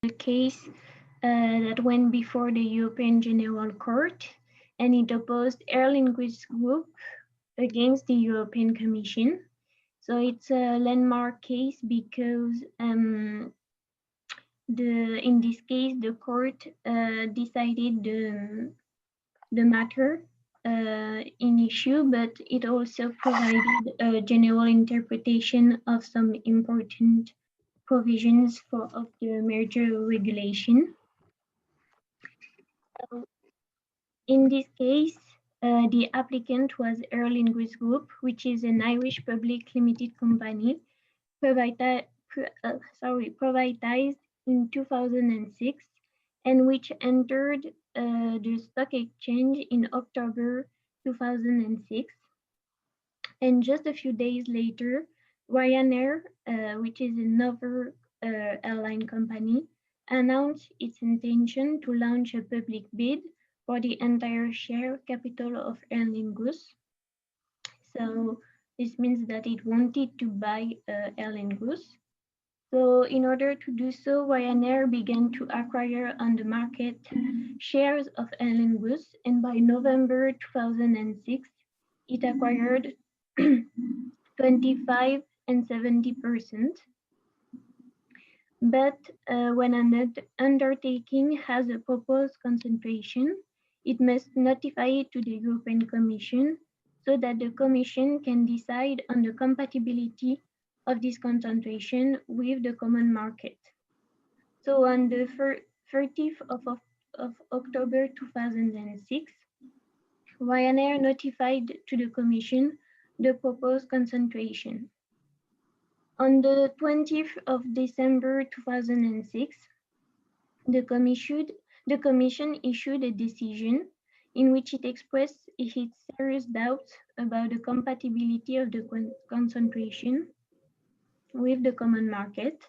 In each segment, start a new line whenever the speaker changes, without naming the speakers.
case that went before the European General Court, and it opposed Aer Lingus Group against the European Commission. So it's a landmark case because in this case, the court decided the matter in issue, but it also provided a general interpretation of some important provisions of the merger regulation. So in this case, the applicant was Aer Lingus Group, which is an Irish public limited company privatized in 2006 and which entered the stock exchange in October 2006. And just a few days later, Ryanair, which is another airline company, announced its intention to launch a public bid for the entire share capital of Aer Lingus. So this means that it wanted to buy Aer Lingus. So in order to do so, Ryanair began to acquire on the market shares of Aer Lingus, and by November 2006, it acquired 25 and 70%. But when an undertaking has a proposed concentration, it must notify it to the European Commission so that the Commission can decide on the compatibility of this concentration with the common market. So on the 30th of October 2006, Ryanair notified to the Commission the proposed concentration. On the 20th of December 2006, the Commission issued a decision in which it expressed its serious doubts about the compatibility of the concentration with the common market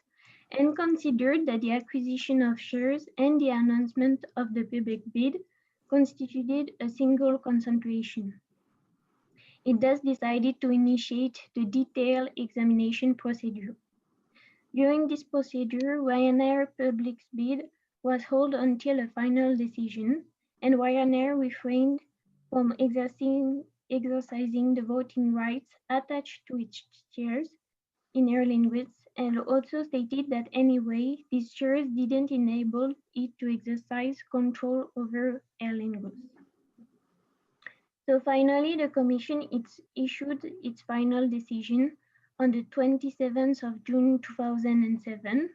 and considered that the acquisition of shares and the announcement of the public bid constituted a single concentration. It thus decided to initiate the detailed examination procedure. During this procedure, Ryanair public bid was held until a final decision, and Ryanair refrained from exercising the voting rights attached to its shares in Aer Lingus, and also stated that anyway, these shares didn't enable it to exercise control over Aer Lingus. So finally, the Commission issued its final decision on the 27th of June 2007,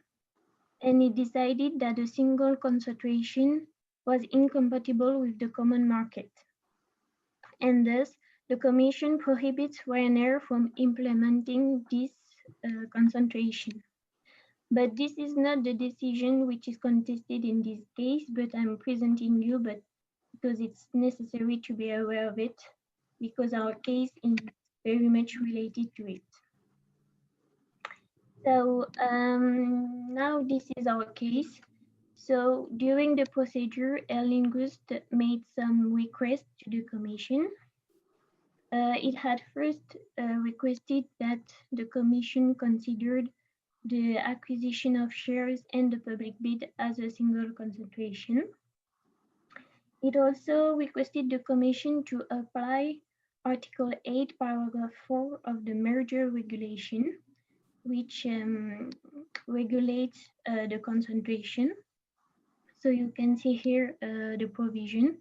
and it decided that a single concentration was incompatible with the common market. And thus, the Commission prohibits Ryanair from implementing this concentration. But this is not the decision which is contested in this case, but I'm presenting you, because it's necessary to be aware of it, because our case is very much related to it. So now this is our case. So during the procedure, Aer Lingus made some requests to the Commission. It had first requested that the Commission considered the acquisition of shares and the public bid as a single concentration. It also requested the Commission to apply Article 8, Paragraph 4 of the merger regulation, which regulates the concentration. So you can see here the provision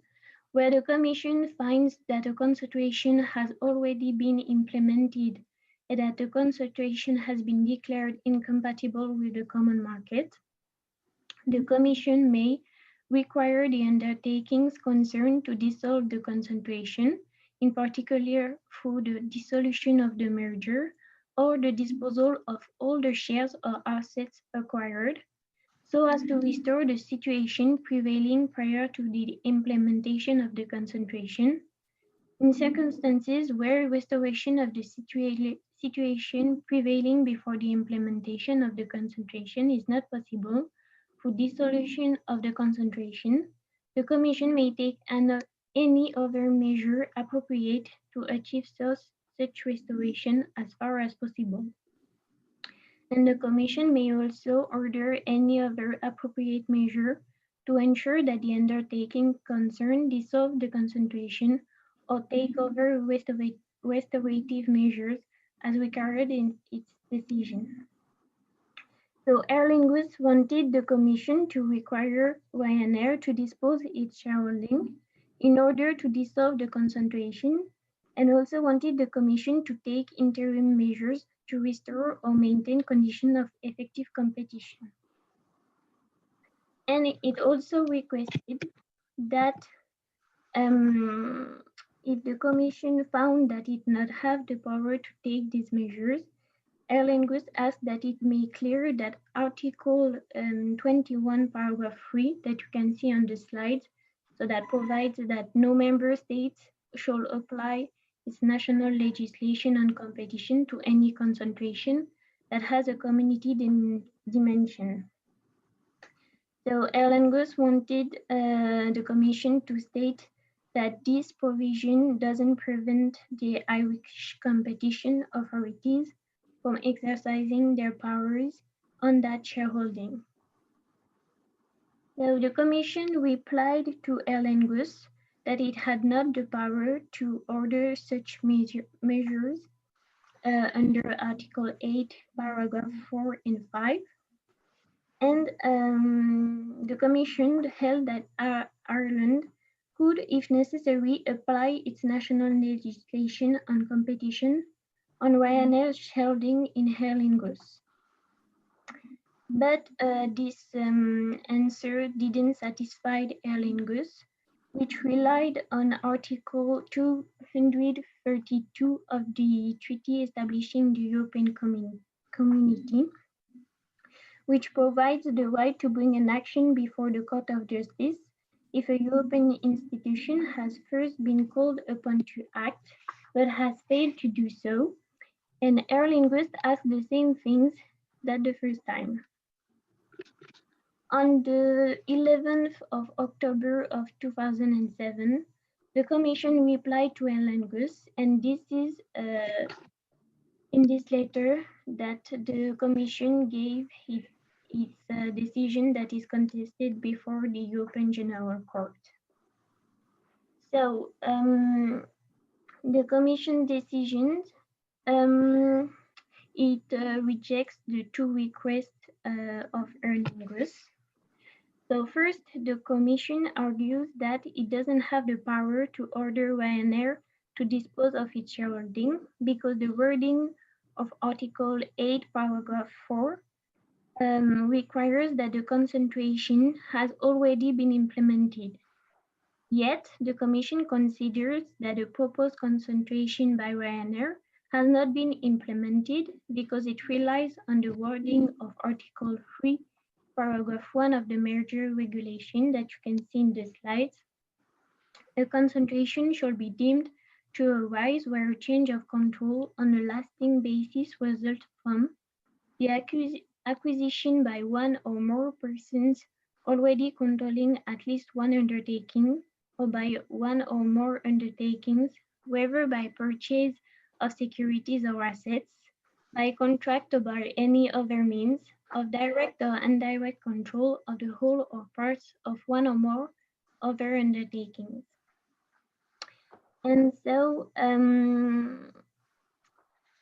where the Commission finds that a concentration has already been implemented and that the concentration has been declared incompatible with the common market. The Commission may require the undertakings concerned to dissolve the concentration, in particular through the dissolution of the merger or the disposal of all the shares or assets acquired, so as to restore the situation prevailing prior to the implementation of the concentration. In circumstances where restoration of the situation prevailing before the implementation of the concentration is not possible through dissolution of the concentration, the Commission may take any other measure appropriate to achieve such restoration as far as possible. And the Commission may also order any other appropriate measure to ensure that the undertaking concerned dissolve the concentration or take over restorative measures as required in its decision. So Aer Lingus wanted the Commission to require Ryanair to dispose its shareholding in order to dissolve the concentration, and also wanted the Commission to take interim measures to restore or maintain conditions of effective competition. And it also requested that if the Commission found that it did not have the power to take these measures, Aer Lingus asked that it make clear that Article 21, paragraph 3, that you can see on the slide, so that provides that no member state shall apply its national legislation on competition to any concentration that has a community dimension. So Aer Lingus wanted the Commission to state that this provision doesn't prevent the Irish competition authorities from exercising their powers on that shareholding. So the Commission replied to Aer Lingus that it had not the power to order such measures under Article 8, paragraph 4 and 5. And the Commission held that Ireland could, if necessary, apply its national legislation on competition on Ryanair's shareholding in Aer Lingus. But this answer didn't satisfy Aer Lingus, which relied on Article 232 of the treaty establishing the European Community, which provides the right to bring an action before the Court of Justice if a European institution has first been called upon to act, but has failed to do so, and Aer Lingus asked the same things that the first time. On the 11th of October of 2007, the Commission replied to Aer Lingus, and this is in this letter that the Commission gave its decision that is contested before the European General Court. So the Commission decision, it rejects the two requests of Aer Lingus. So first, the Commission argues that it doesn't have the power to order Ryanair to dispose of its shareholding because the wording of Article 8, paragraph 4 requires that the concentration has already been implemented. Yet, the Commission considers that the proposed concentration by Ryanair has not been implemented because it relies on the wording of Article 3, paragraph 1 of the merger regulation that you can see in the slides. A concentration shall be deemed to arise where a change of control on a lasting basis results from the acquisition by one or more persons already controlling at least one undertaking, or by one or more undertakings, whether by purchase of securities or assets, by contract or by any other means, of direct or indirect control of the whole or parts of one or more other undertakings. And so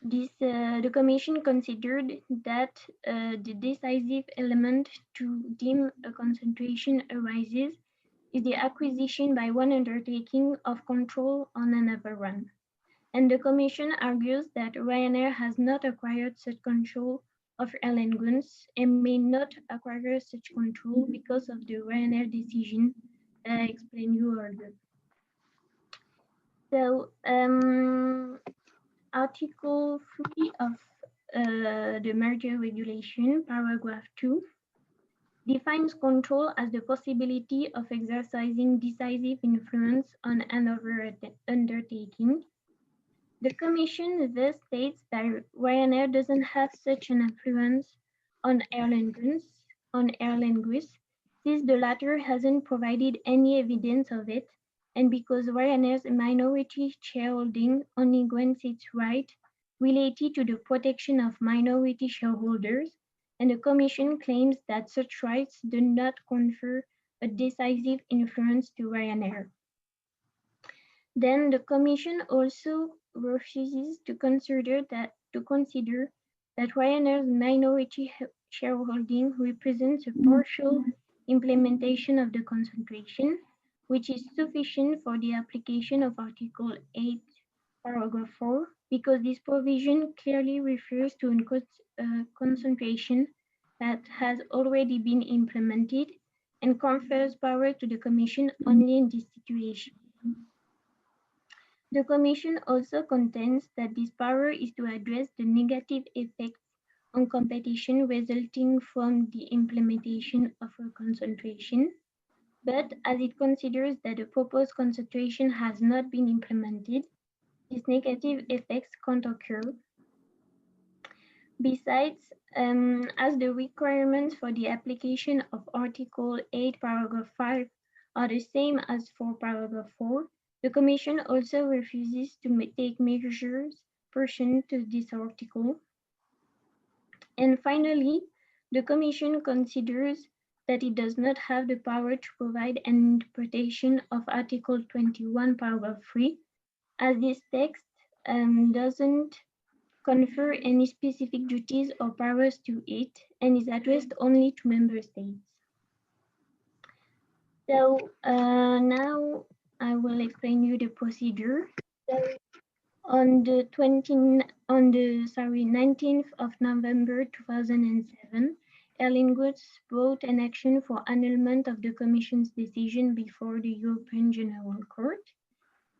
the Commission considered that the decisive element to deem a concentration arises is the acquisition by one undertaking of control on another one. And the Commission argues that Ryanair has not acquired such control of Aer Lingus and may not acquire such control because of the Ryanair decision that I explained you earlier. So Article 3 of the merger regulation, paragraph 2, defines control as the possibility of exercising decisive influence on another undertaking. The Commission thus states that Ryanair doesn't have such an influence on Aer Lingus, since the latter hasn't provided any evidence of it, and because Ryanair's minority shareholding only grants its right related to the protection of minority shareholders, and the Commission claims that such rights do not confer a decisive influence to Ryanair. Then the Commission also refuses to consider that Ryanair's minority shareholding represents a partial implementation of the concentration, which is sufficient for the application of Article 8, Paragraph 4, because this provision clearly refers to a concentration that has already been implemented and confers power to the Commission only in this situation. The Commission also contends that this power is to address the negative effects on competition resulting from the implementation of a concentration, but as it considers that the proposed concentration has not been implemented, these negative effects can't occur. Besides, as the requirements for the application of Article 8, Paragraph 5 are the same as for Paragraph 4, the Commission also refuses to take measures pursuant to this article. And finally, the Commission considers that it does not have the power to provide an interpretation of Article 21, Paragraph 3, as this text doesn't confer any specific duties or powers to it and is addressed only to member states. So now I will explain you the procedure. So on the 19th of November 2007, Aer Lingus brought an action for annulment of the Commission's decision before the European General Court.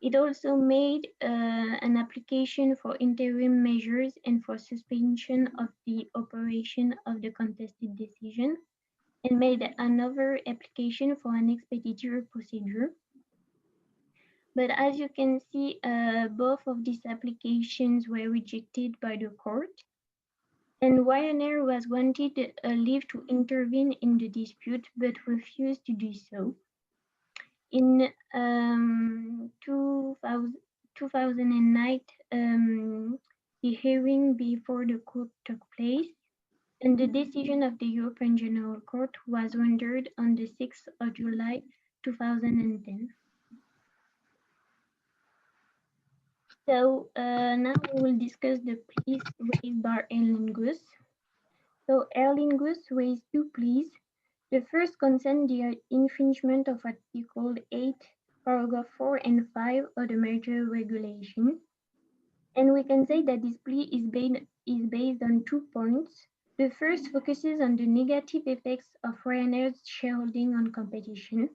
It also made an application for interim measures and for suspension of the operation of the contested decision, and made another application for an expeditory procedure. But as you can see, both of these applications were rejected by the court, and Ryanair was granted a leave to intervene in the dispute, but refused to do so. In 2009, the hearing before the court took place, and the decision of the European General Court was rendered on the 6th of July 2010. So now we will discuss the pleas raised by Aer Lingus. So Aer Lingus raised two pleas. The first concerns the infringement of Article 8, Paragraph 4 and 5 of the merger regulation. And we can say that this plea is based on 2 points. The first focuses on the negative effects of Ryanair's shareholding on competition.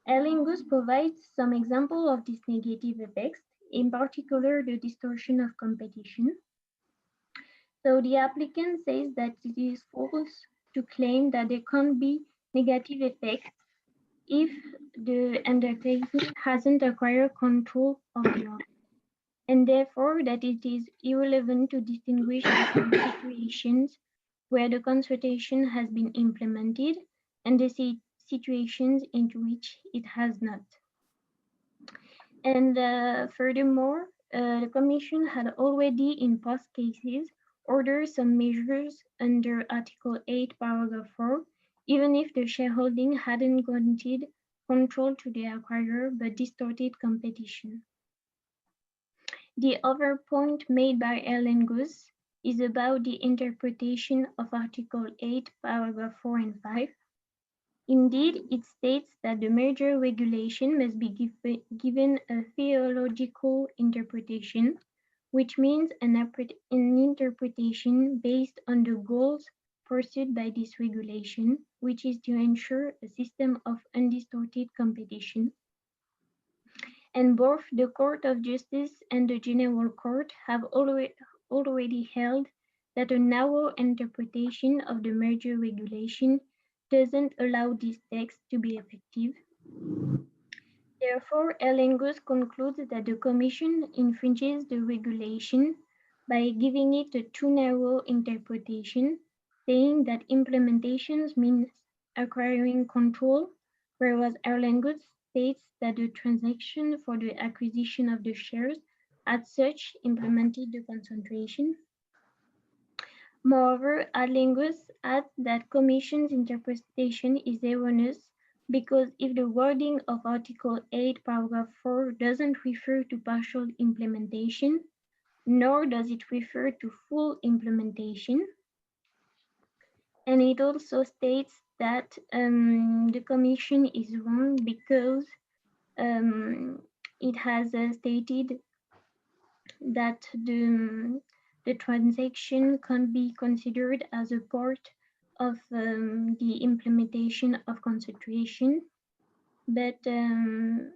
Aer Lingus provides some examples of these negative effects, in particular the distortion of competition. So the applicant says that it is false to claim that there can't be negative effects if the undertaking hasn't acquired control of the market, and therefore that it is irrelevant to distinguish between situations where the consultation has been implemented and the situations into which it has not. And furthermore, the Commission had already in past cases ordered some measures under Article 8, Paragraph 4, even if the shareholding hadn't granted control to the acquirer but distorted competition. The other point made by Aer Lingus is about the interpretation of Article 8, Paragraph 4 and 5. Indeed, it states that the merger regulation must be given a theological interpretation, which means an interpretation based on the goals pursued by this regulation, which is to ensure a system of undistorted competition. And both the Court of Justice and the General Court have already held that a narrow interpretation of the merger regulation doesn't allow this text to be effective. Therefore, Aer Lingus concludes that the Commission infringes the regulation by giving it a too narrow interpretation, saying that implementations means acquiring control, whereas Aer Lingus states that the transaction for the acquisition of the shares as such, implemented the concentration. Moreover, Aer Lingus adds that Commission's interpretation is erroneous because if the wording of Article 8, Paragraph 4 doesn't refer to partial implementation, nor does it refer to full implementation, and it also states that the Commission is wrong because it has stated that the transaction can be considered as a part of the implementation of concentration, but Aer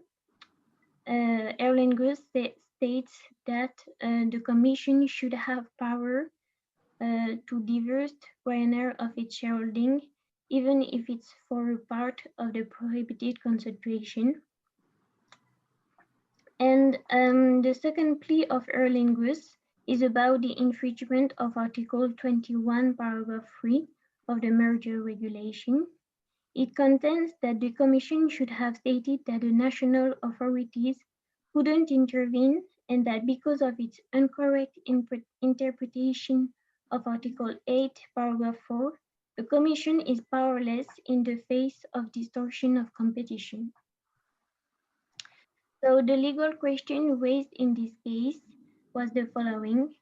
Lingus states that the Commission should have power to divest Ryanair of its shareholding, even if it's for a part of the prohibited concentration. And the second plea of Aer Lingus is about the infringement of Article 21, Paragraph 3 of the merger regulation. It contends that the Commission should have stated that the national authorities couldn't intervene and that because of its incorrect interpretation of Article 8, Paragraph 4, the Commission is powerless in the face of distortion of competition. So the legal question raised in this case was the following.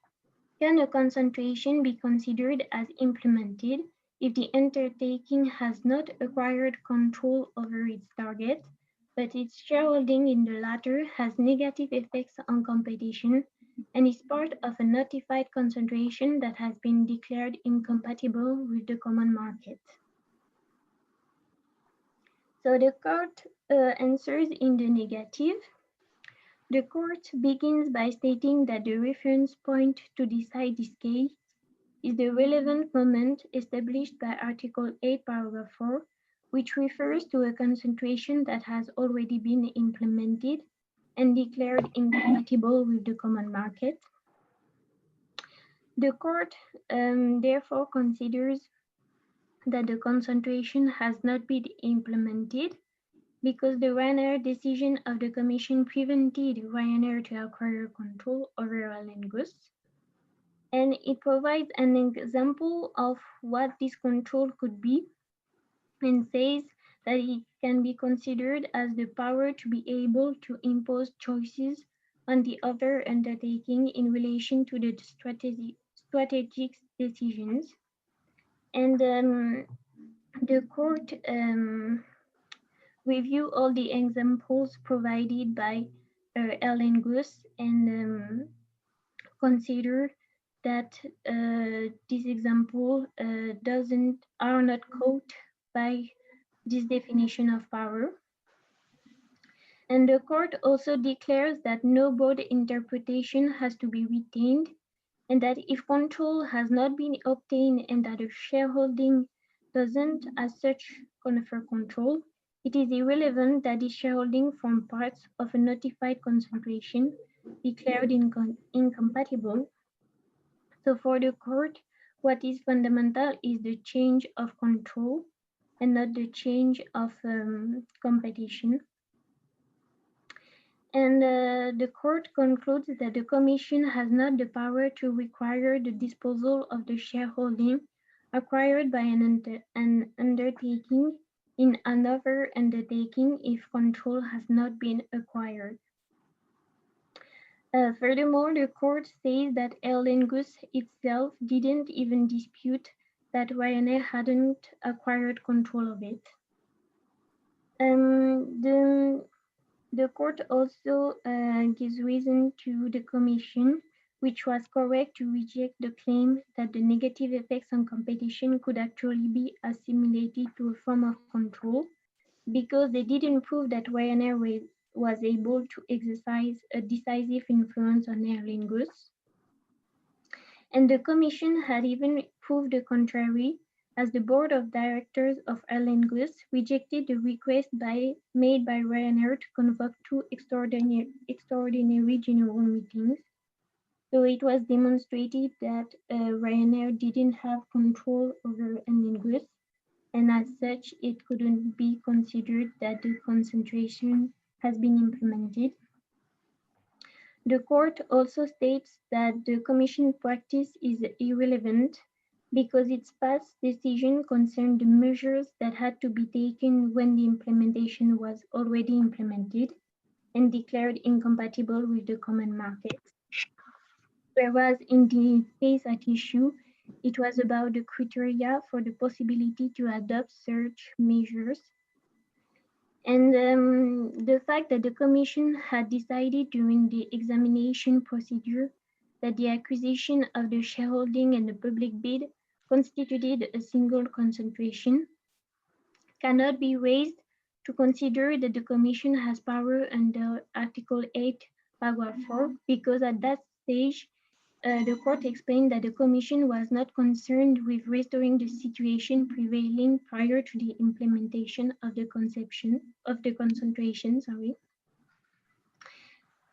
Can a concentration be considered as implemented if the undertaking has not acquired control over its target, but its shareholding in the latter has negative effects on competition and is part of a notified concentration that has been declared incompatible with the common market? So the court answers in the negative. The court begins by stating that the reference point to decide this case is the relevant moment established by Article 8, Paragraph 4, which refers to a concentration that has already been implemented and declared incompatible with the common market. The court therefore considers that the concentration has not been implemented because the Ryanair decision of the Commission prevented Ryanair to acquire control over Aer Lingus. And it provides an example of what this control could be and says that it can be considered as the power to be able to impose choices on the other undertaking in relation to the strategic decisions. And the court review all the examples provided by Aer Lingus and consider that this example are not caught by this definition of power. And the court also declares that no broad interpretation has to be retained, and that if control has not been obtained and that a shareholding doesn't as such confer control, it is irrelevant that the shareholding form parts of a notified concentration declared incompatible. So for the court, what is fundamental is the change of control and not the change of competition. And the court concludes that the Commission has not the power to require the disposal of the shareholding acquired by an undertaking in another undertaking if control has not been acquired. Furthermore, the court says that Aer Lingus itself didn't even dispute that Ryanair hadn't acquired control of it. The court also gives reason to the Commission, which was correct to reject the claim that the negative effects on competition could actually be assimilated to a form of control, because they didn't prove that Ryanair was able to exercise a decisive influence on Aer Lingus. And the Commission had even proved the contrary, as the board of directors of Aer Lingus rejected the request made by Ryanair to convoke two extraordinary general meetings. So it was demonstrated that Ryanair didn't have control over Aer Lingus, and as such, it couldn't be considered that the concentration has been implemented. The court also states that the Commission practice is irrelevant because its past decision concerned the measures that had to be taken when the implementation was already implemented and declared incompatible with the common market. Whereas in the case at issue, it was about the criteria for the possibility to adopt such measures. And the fact that the Commission had decided during the examination procedure that the acquisition of the shareholding and the public bid constituted a single concentration cannot be raised to consider that the Commission has power under Article 8, Paragraph 4, because at that stage, the court explained that the Commission was not concerned with restoring the situation prevailing prior to the implementation of the concentration.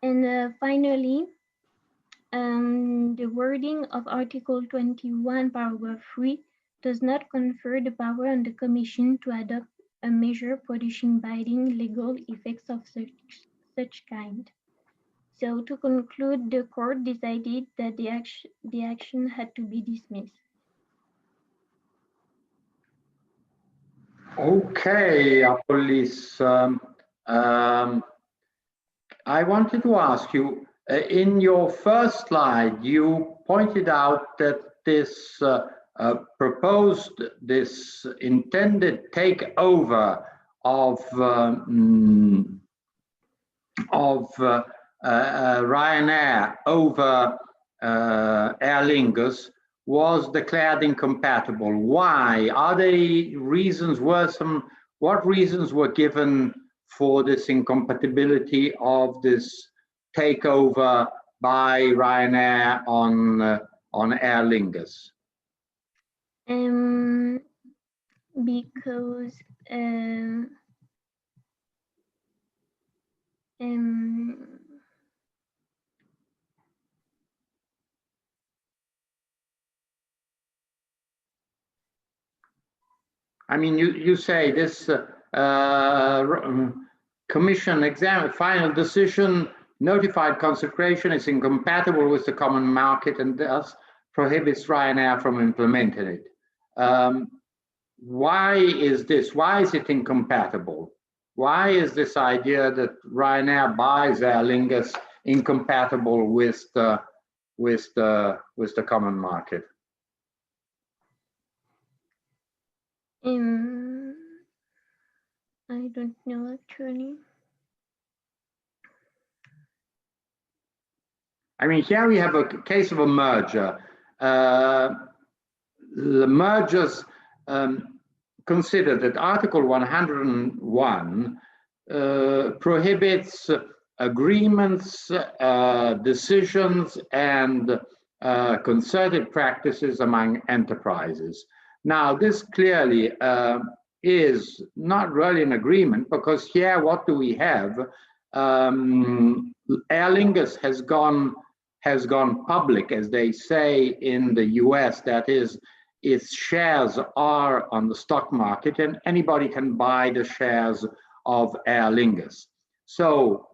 And finally, the wording of Article 21, Paragraph 3 does not confer the power on the Commission to adopt a measure producing binding legal effects of such kind. So to conclude, the court decided that the action had to be dismissed.
Okay, Apollis. I wanted to ask you, in your first slide, you pointed out that this this intended takeover of Ryanair over Aer Lingus was declared incompatible. Why? Are there reasons? What reasons were given for this incompatibility of this takeover by Ryanair on Aer Lingus?
Because
I mean, you say this Commission final decision notified consecration is incompatible with the common market and thus prohibits Ryanair from implementing it. Why is this? Why is it incompatible? Why is this idea that Ryanair buys Aer Lingus incompatible with the common market?
I don't know actually.
I mean, here we have a case of a merger. The mergers consider that Article 101 prohibits agreements, decisions, and concerted practices among enterprises. Now, this clearly is not really an agreement, because here what do we have? Aer Lingus has gone public, as they say in the US. That is, its shares are on the stock market and anybody can buy the shares of Aer Lingus. So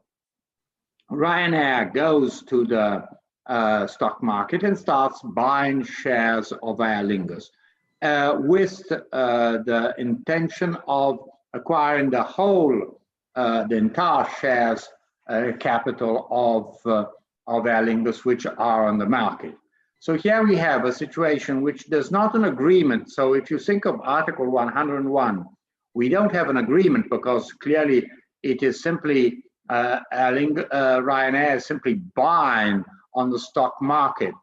Ryanair goes to the stock market and starts buying shares of Aer Lingus with the intention of acquiring the whole, the entire shares capital of Aer Lingus, which are on the market. So here we have a situation which there's not an agreement. So if you think of Article 101, we don't have an agreement, because clearly it is simply Ryanair is simply buying on the stock market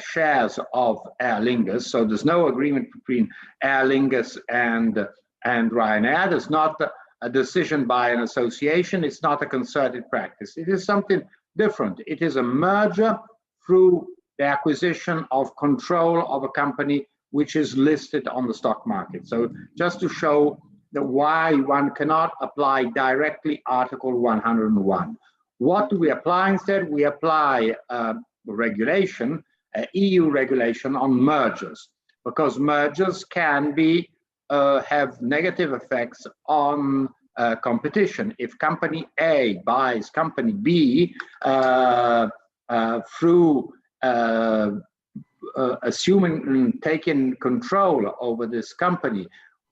shares of Aer Lingus. So there's no agreement between Aer Lingus and Ryanair. There's not a decision by an association. It's not a concerted practice. It is something different. It is a merger through the acquisition of control of a company which is listed on the stock market. So just to show that why one cannot apply directly Article 101. What do we apply instead? We apply regulation, EU regulation on mergers, because mergers can be have negative effects on competition. If company A buys company B through assuming taking control over this company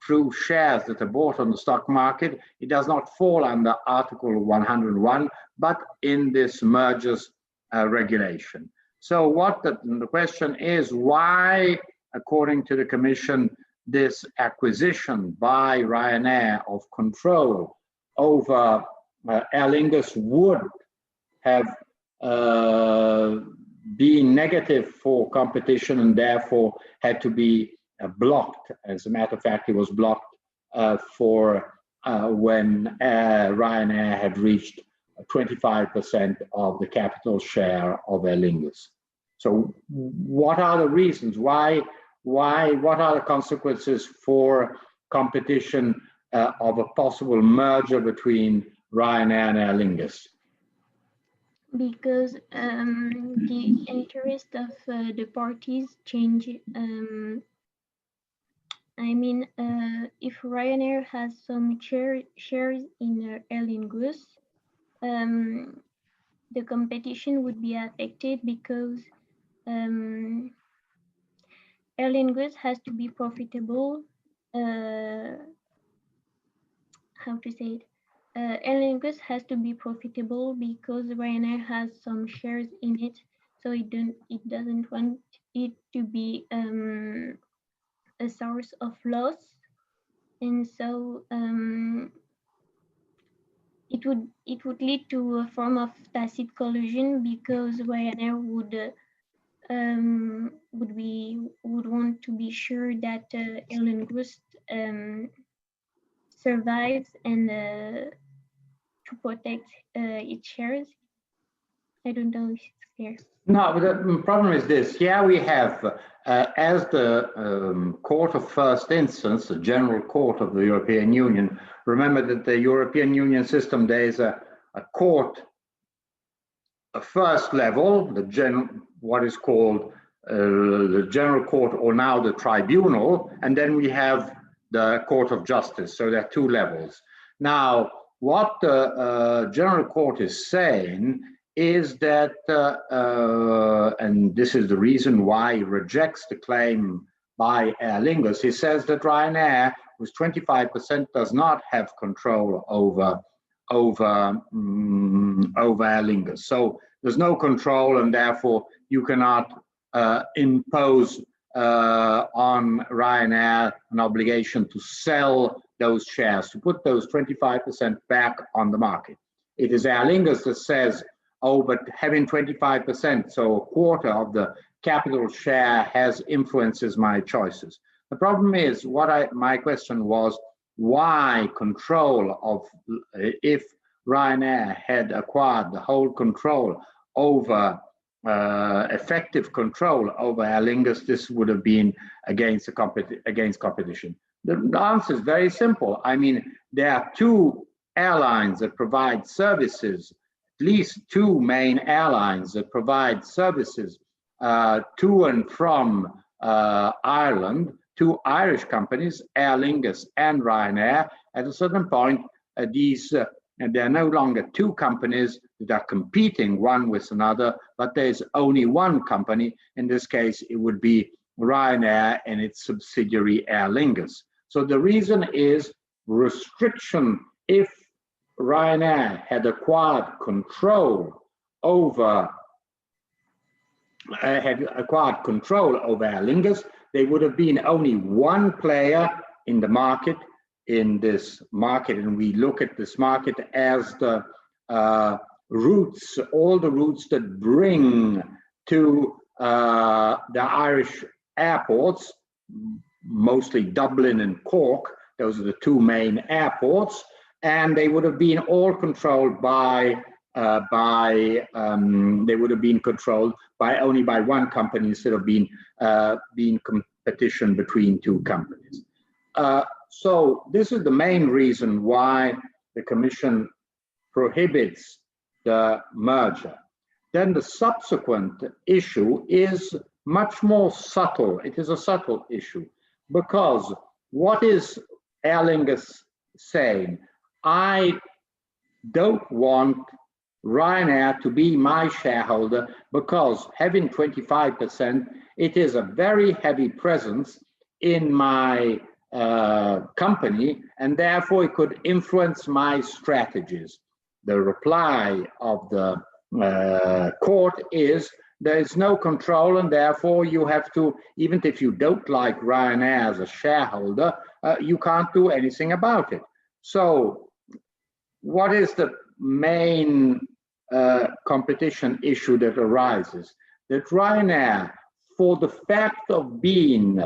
through shares that are bought on the stock market, it does not fall under Article 101, but in this mergers regulation. So what the question is, why, according to the Commission, this acquisition by Ryanair of control over Aer Lingus would have been negative for competition and therefore had to be blocked. As a matter of fact, it was blocked for when Ryanair had reached 25% of the capital share of Aer Lingus. So what are the reasons? What are the consequences for competition of a possible merger between Ryanair and Aer Lingus?
Because the interest of the parties change. I mean, if Ryanair has some shares in Aer Lingus, the competition would be affected because Aer Lingus has to be profitable. How to say it? Aer Lingus has to be profitable because Ryanair has some shares in it, so it doesn't want it to be a source of loss, and so it would lead to a form of tacit collusion because Ryanair would want to be sure that Aer Lingus survives and to protect its shares. I don't know if it's clear.
No, but the problem is this. Here we have, as the Court of First Instance, the General Court of the European Union, remember that the European Union system, there is a court, a first level, what is called the General Court, or now the Tribunal, and then we have the Court of Justice. So there are two levels. Now, what the General Court is saying is that, and this is the reason why he rejects the claim by Aer Lingus, he says that Ryanair, with 25%, does not have control over Aer Lingus. So there's no control, and therefore you cannot impose on Ryanair an obligation to sell those shares, to put those 25% back on the market. It is Aer Lingus that says, oh, but having 25%, so a quarter of the capital share, has influences my choices. The problem is, my question was, why control of, if Ryanair had acquired the whole control over, effective control over Aer Lingus, this would have been against competition. The answer is very simple. I mean, there are two airlines that provide services, at least two main airlines that provide services to and from Ireland, two Irish companies, Aer Lingus and Ryanair. At a certain point, there are no longer two companies that are competing one with another, but there's only one company. In this case, it would be Ryanair and its subsidiary Aer Lingus. So the reason is restriction. If Ryanair had acquired control over Aer Lingus, there would have been only one player in the market, and we look at this market as the routes, all the routes that bring to the Irish airports, mostly Dublin and Cork. Those are the two main airports, and they would have been all controlled they would have been controlled only by one company instead of being competition between two companies. So this is the main reason why the Commission prohibits the merger. Then the subsequent issue is much more subtle. It is a subtle issue, because what is Aer Lingus saying? I don't want Ryanair to be my shareholder, because having 25%, it is a very heavy presence in my company, and therefore it could influence my strategies. The reply of the court is there is no control, and therefore you have to, even if you don't like Ryanair as a shareholder, you can't do anything about it. So what is the main competition issue that arises? That Ryanair, for the fact of being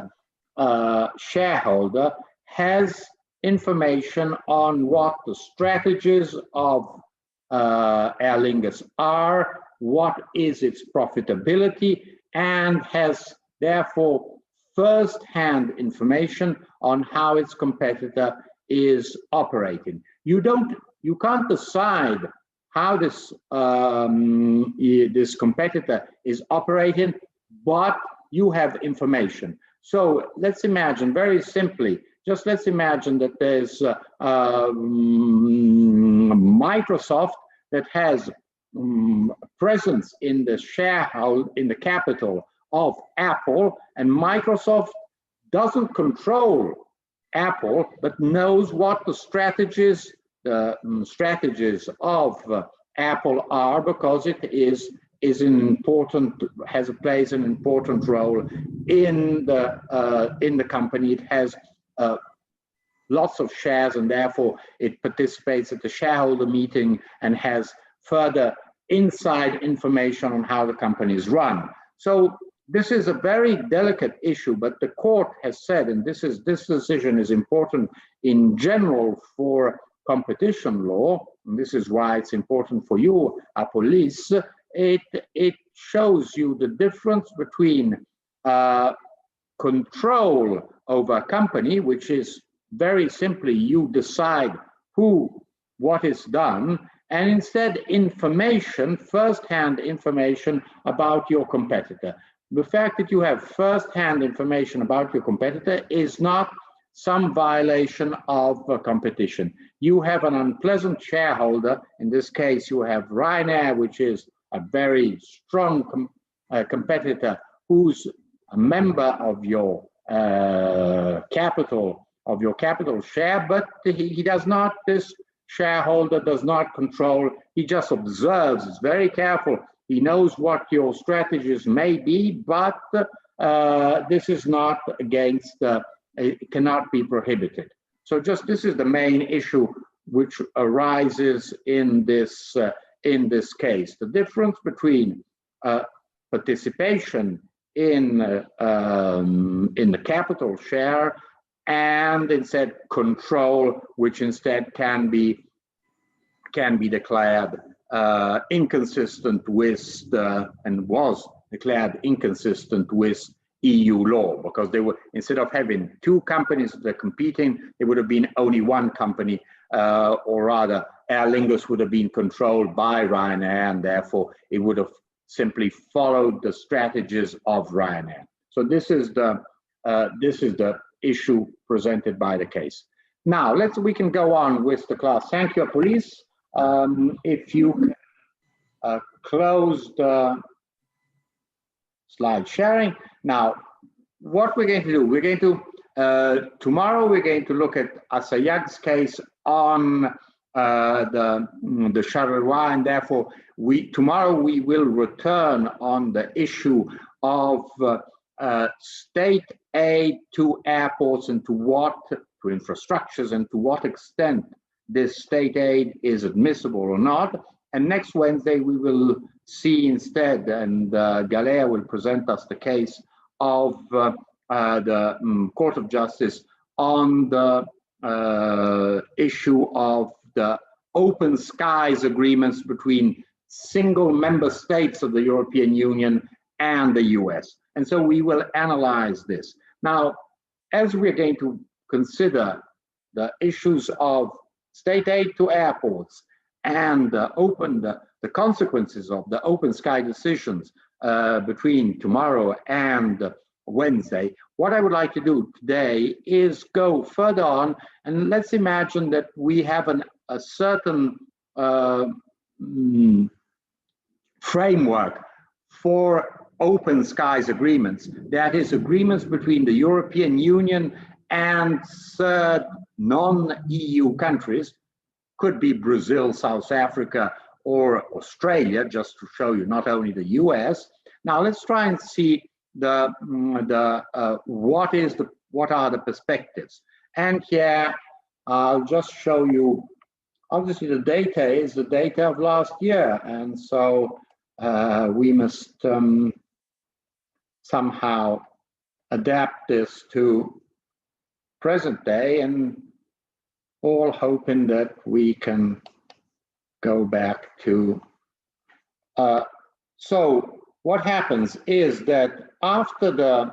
a shareholder, has information on what the strategies of Aer Lingus are, what is its profitability, and has therefore first-hand information on how its competitor is operating. You can't decide how this this competitor is operating, but you have information. So let's imagine, very simply, just let's imagine that there's Microsoft that has presence in the sharehold, in the capital of Apple, and Microsoft doesn't control Apple, but knows what the strategies of Apple are, because it is an important, plays an important role in the company. It has lots of shares, and therefore it participates at the shareholder meeting and has further inside information on how the company is run. So this is a very delicate issue, but the court has said, and this decision is important in general for competition law, and this is why it's important for you, a police. It shows you the difference between control over a company, which is very simply you decide what is done, and instead information, first-hand information about your competitor. The fact that you have first-hand information about your competitor is not some violation of competition. You have an unpleasant shareholder. In this case, you have Ryanair, which is a very strong competitor, who's a member of your capital share, but he does not, this shareholder does not control, he just observes, is very careful. He knows what your strategies may be, but this is not against, it cannot be prohibited. So just this is the main issue which arises in this case. The difference between participation in the capital share and instead control, which instead can be declared inconsistent with and was declared inconsistent with EU law, because they were, instead of having two companies that are competing, there would have been only one company, or rather Aer Lingus would have been controlled by Ryanair, and therefore it would have simply followed the strategies of Ryanair. So this is the issue presented by the case. Now we can go on with the class. Thank you, police. If you can close the slide sharing. Now, what we're going to do, we're going to tomorrow we're going to look at Assayag's case on the Charleroi, and therefore tomorrow we will return on the issue of state aid to airports and to infrastructures, and to what extent this state aid is admissible or not. And next Wednesday we will see instead, and Galea will present us the case of the Court of Justice on the issue of the open skies agreements between single member states of the European Union and the US. And so we will analyze this. Now, as we're going to consider the issues of state aid to airports and the consequences of the open sky decisions between tomorrow and Wednesday, what I would like to do today is go further on, and let's imagine that we have an a certain framework for open skies agreements. That is, agreements between the European Union and third non-EU countries, could be Brazil, South Africa, or Australia, just to show you, not only the US. Now let's try and see what are the perspectives. And here I'll just show you. Obviously, the data is the data of last year, and so we must somehow adapt this to present day, and all hoping that we can go back to. So what happens is that after the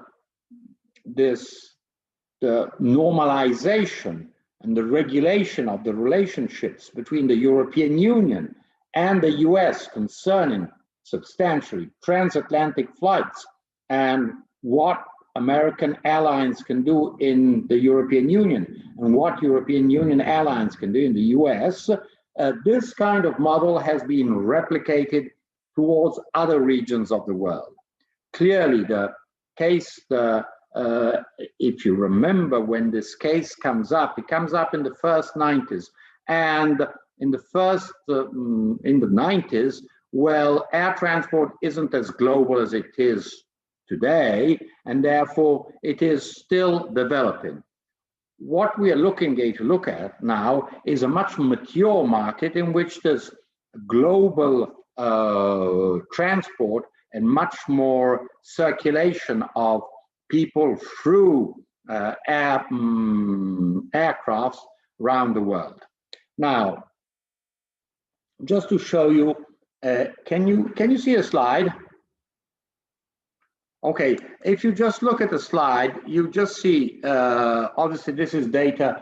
normalization and the regulation of the relationships between the European Union and the US concerning substantially transatlantic flights and what American airlines can do in the European Union and what European Union airlines can do in the US, this kind of model has been replicated towards other regions of the world. Clearly, the case, if you remember when this case comes up, it comes up in the first 90s. And in the 90s, well, air transport isn't as global as it is today, and therefore it is still developing. What we are looking to look at now is a much mature market in which there's global transport and much more circulation of people through aircrafts around the world. Now, just to show you, can you see a slide? Okay, if you just look at the slide, you just see, obviously this is data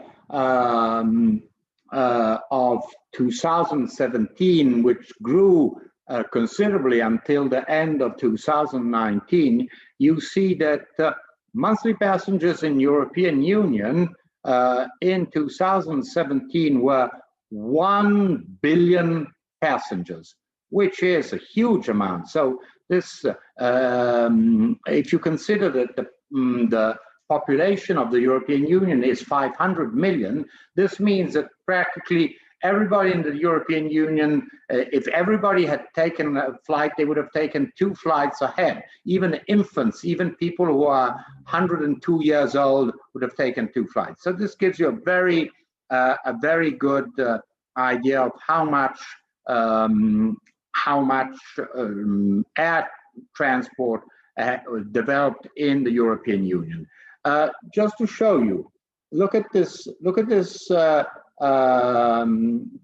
of 2017, which grew considerably until the end of 2019. You see that monthly passengers in European Union in 2017 were 1 billion passengers, which is a huge amount. So this, if you consider that the population of the European Union is 500 million, this means that practically everybody in the European Union, if everybody had taken a flight, they would have taken 2 flights ahead. Even infants, even people who are 102 years old would have taken 2 flights. So this gives you a very good idea of how much air transport developed in the European Union. Just to show you, look at this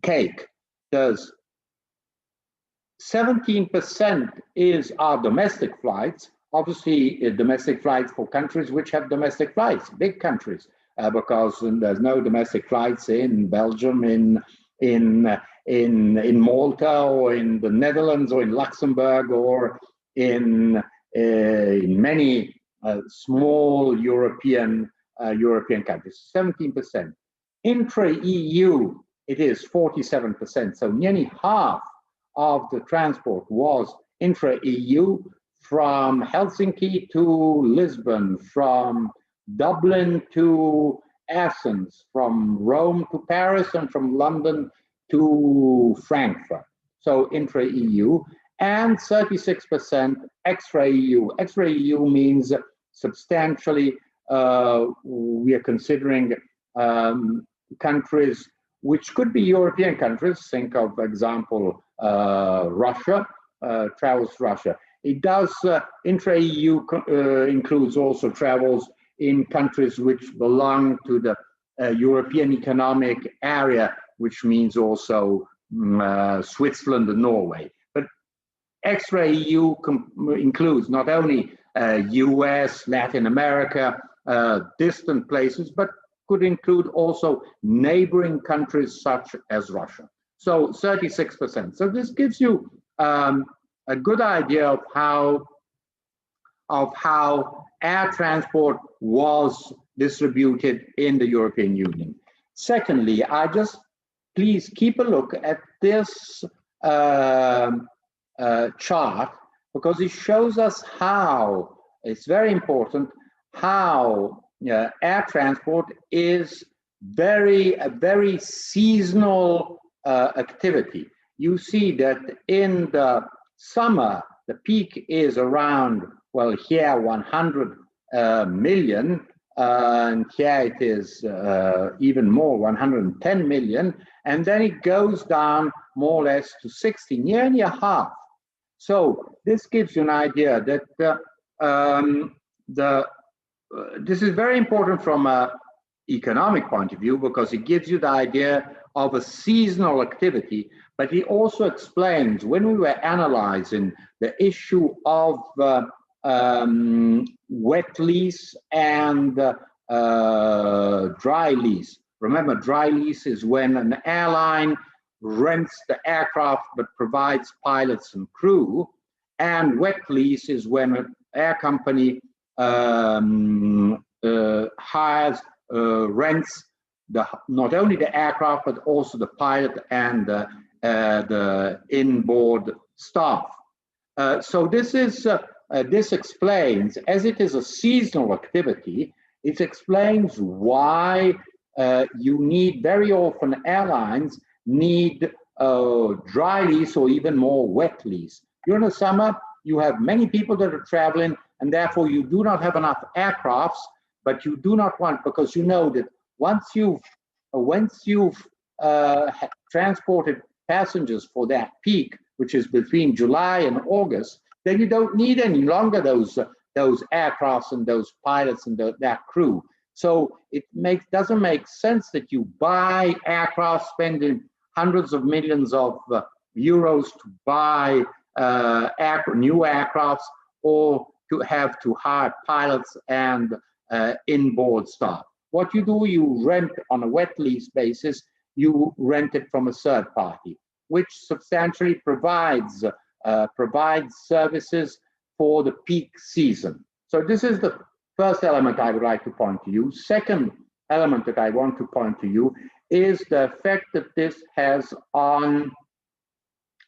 cake. There's 17% is our domestic flights. Obviously, domestic flights for countries which have domestic flights, big countries, because there's no domestic flights in Belgium, in Malta, or in the Netherlands, or in Luxembourg, or in many small European countries. 17%. Intra-EU, it is 47%. So nearly half of the transport was intra-EU, from Helsinki to Lisbon, from Dublin to Athens, from Rome to Paris, and from London to Frankfurt. So intra-EU, and 36% extra-EU. Extra-EU means substantially, we are considering countries which could be European countries. Think of example, Russia, travels to Russia. It does, intra-EU includes also travels in countries which belong to the European Economic Area, which means also Switzerland and Norway. But extra-EU includes not only US, Latin America, distant places, but could include also neighboring countries such as Russia. So 36%. So this gives you a good idea of how air transport was distributed in the European Union. Secondly, I just please keep a look at this chart, because it shows us how, it's very important, how air transport is a very seasonal activity. You see that in the summer, the peak is around, well, here 100 million, and here it is even more, 110 million, and then it goes down more or less to 60, nearly a half. So this gives you an idea that this is very important from an economic point of view, because it gives you the idea of a seasonal activity, but it also explains, when we were analyzing the issue of wet lease and dry lease. Remember, dry lease is when an airline rents the aircraft but provides pilots and crew, and wet lease is when an air company hires, rents not only the aircraft but also the pilot and the inboard staff. So this explains, as it is a seasonal activity, it explains why you need, very often airlines need dry lease or even more wet lease. During the summer, you have many people that are traveling, and therefore you do not have enough aircrafts, but you do not want, because you know that once you've transported passengers for that peak, which is between July and August, then you don't need any longer those aircrafts and those pilots and that crew. So it doesn't make sense that you buy aircraft, spending hundreds of millions of euros to buy new aircrafts, or to have to hire pilots and inboard staff. What you do, you rent on a wet lease basis, you rent it from a third party, which substantially provides services for the peak season. So this is the first element I would like to point to you. Second element that I want to point to you is the effect that this has on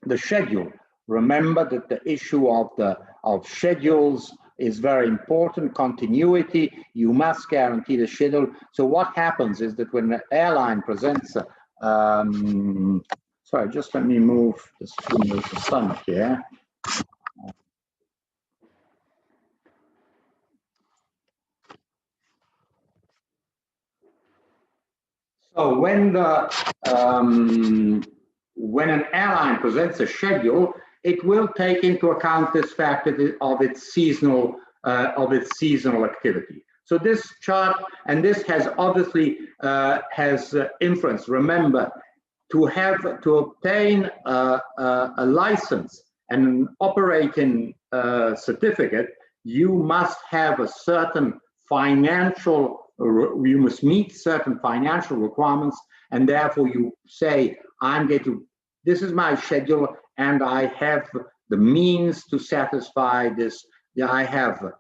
the schedule. Remember that the issue of schedules is very important. Continuity, you must guarantee the schedule. So what happens is that when the airline presents sorry, just let me move this to the sun here. So when an airline presents a schedule, it will take into account this fact of its seasonal activity. So this chart, and this has obviously has influence. Remember, to obtain a license and an operating certificate, you must have a certain you must meet certain financial requirements, and therefore you say, this is my schedule, and I have the means to satisfy this. I have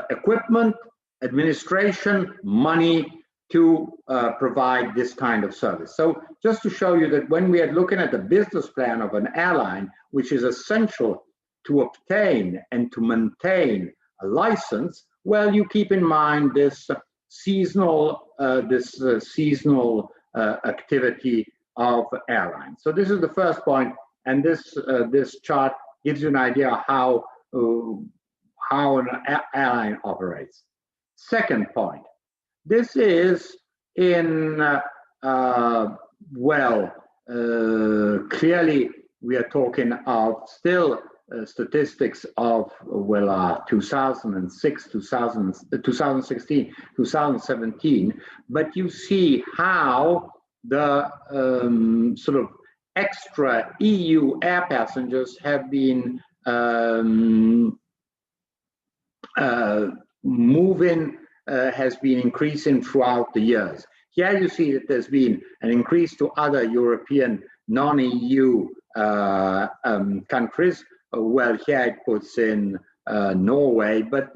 equipment, administration, money to provide this kind of service. So just to show you that when we are looking at the business plan of an airline, which is essential to obtain and to maintain a license, well, you keep in mind this seasonal activity of airlines. So this is the first point, and this chart gives you an idea how an airline operates. Second point, this is clearly we are talking of still statistics of 2006, 2016, 2017, but you see how the sort of extra EU air passengers have been has been increasing throughout the years. Here you see that there's been an increase to other European non-EU countries. Well, here it puts in Norway, but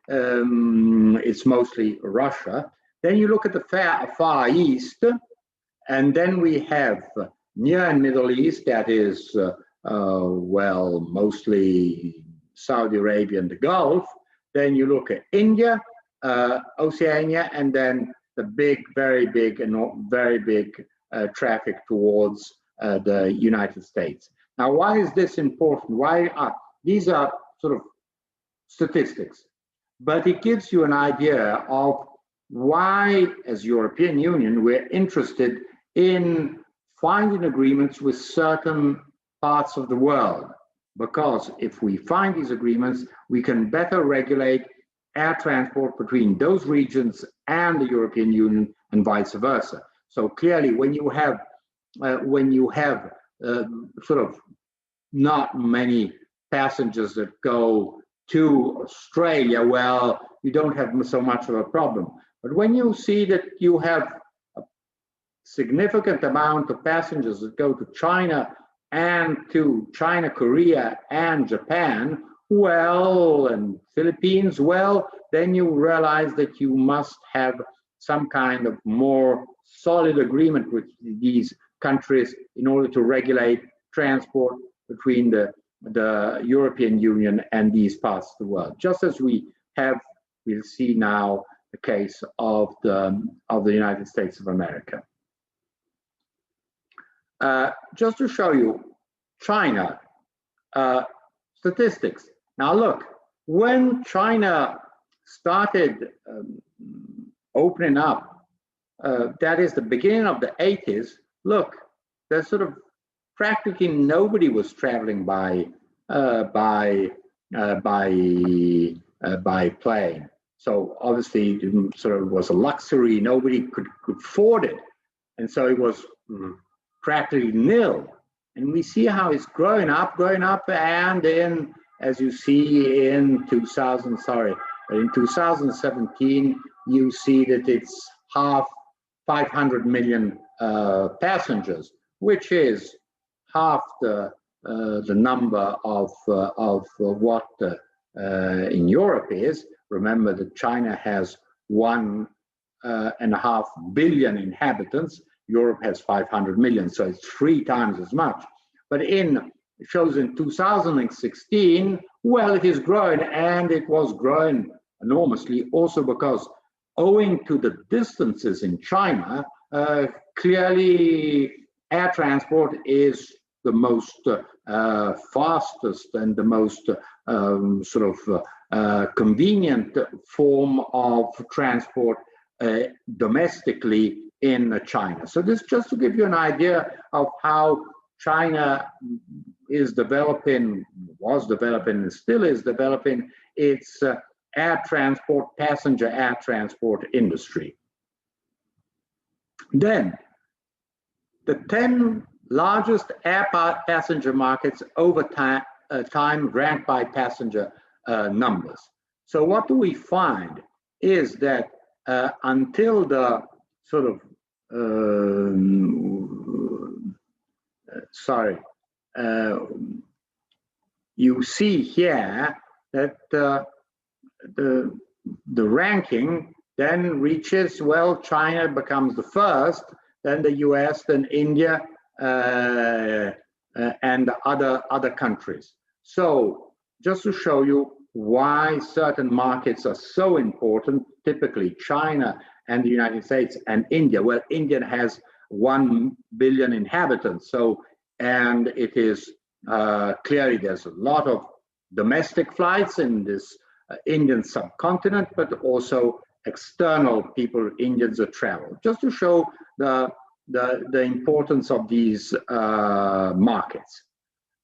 it's mostly Russia. Then you look at the Far East, And then we have Near and Middle East, that is, well, mostly Saudi Arabia and the Gulf. Then you look at India, Oceania, and then the big, very big traffic towards the United States. Now, why is this important? Why are these are sort of statistics, but it gives you an idea of why, as European Union, we're interested in finding agreements with certain parts of the world. Because if we find these agreements, we can better regulate air transport between those regions and the European Union and vice versa. So clearly, when you have sort of not many passengers that go to Australia, well, you don't have so much of a problem. But when you see that you have a significant amount of passengers that go to China and to China, Korea, and Japan, well, and Philippines, well, then you realize that you must have some kind of more solid agreement with these countries in order to regulate transport between the European Union and these parts of the world. Just as we'll see now the case of the United States of America. Just to show you China statistics. Now look, when China started opening up, that is the beginning of the 80s, look, there's sort of practically nobody was traveling by plane. So obviously it sort of was a luxury, nobody could afford it. And so it was practically nil. And we see how it's growing up, and then, as you see in 2017, you see that it's 500 million passengers, which is half the number of what in Europe is. Remember that China has 1.5 billion inhabitants. Europe has 500 million, so it's 3 times as much. But it shows in 2016, well, it is growing, and it was growing enormously also because owing to the distances in China, clearly air transport is the most fastest and the most convenient form of transport domestically in China. So this just to give you an idea of how China is developing, was developing, and still is developing its air transport, passenger air transport industry. Then, the 10 largest air passenger markets over time ranked by passenger numbers. So what do we find is that until the sort of you see here that the ranking then reaches, well, China becomes the first, then the US, then India, and other countries. So just to show you why certain markets are so important, typically China and the United States and India. Well, India has 1 billion inhabitants, so, and it is clearly there's a lot of domestic flights in this Indian subcontinent, but also external people, Indians that travel, just to show the importance of these markets.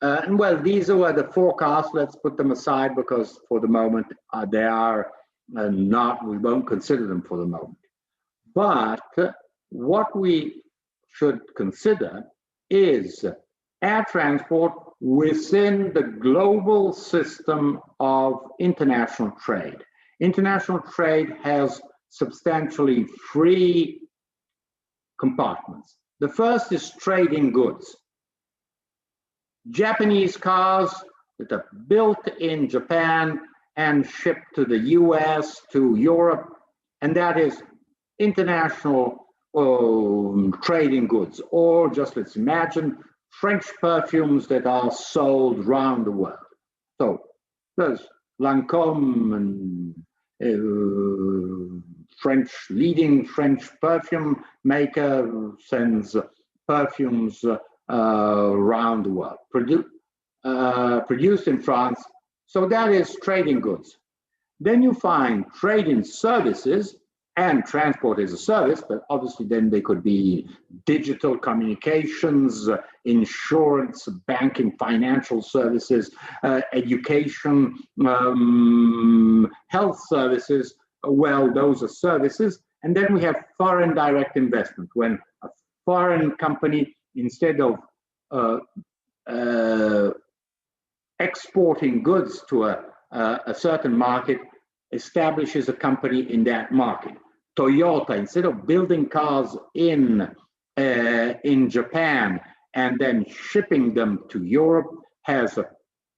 And well, these are the forecasts. Let's put them aside because for the moment they are not, we won't consider them for the moment. But what we should consider is air transport within the global system of international trade. International trade has substantially 3 compartments. The first is trading goods. Japanese cars that are built in Japan and shipped to the US, to Europe, and that is international trading goods, or just let's imagine French perfumes that are sold around the world. So there's Lancôme and leading French perfume maker sends perfumes around the world, produced in France. So that is trading goods. Then you find trading services, and transport is a service, but obviously then they could be digital communications, insurance, banking, financial services, education, health services. Well, those are services. And then we have foreign direct investment, when a foreign company, instead of exporting goods to a certain market, establishes a company in that market. Toyota, instead of building cars in Japan and then shipping them to Europe,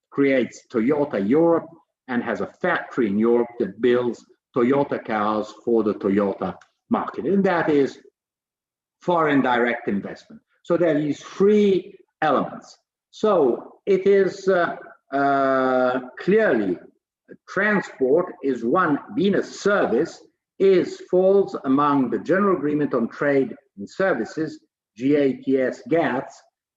creates Toyota Europe and has a factory in Europe that builds Toyota cars for the Toyota market. And that is foreign direct investment. So there are these three elements. So it is clearly transport is one, being a service, falls among the General Agreement on Trade and Services, GATS,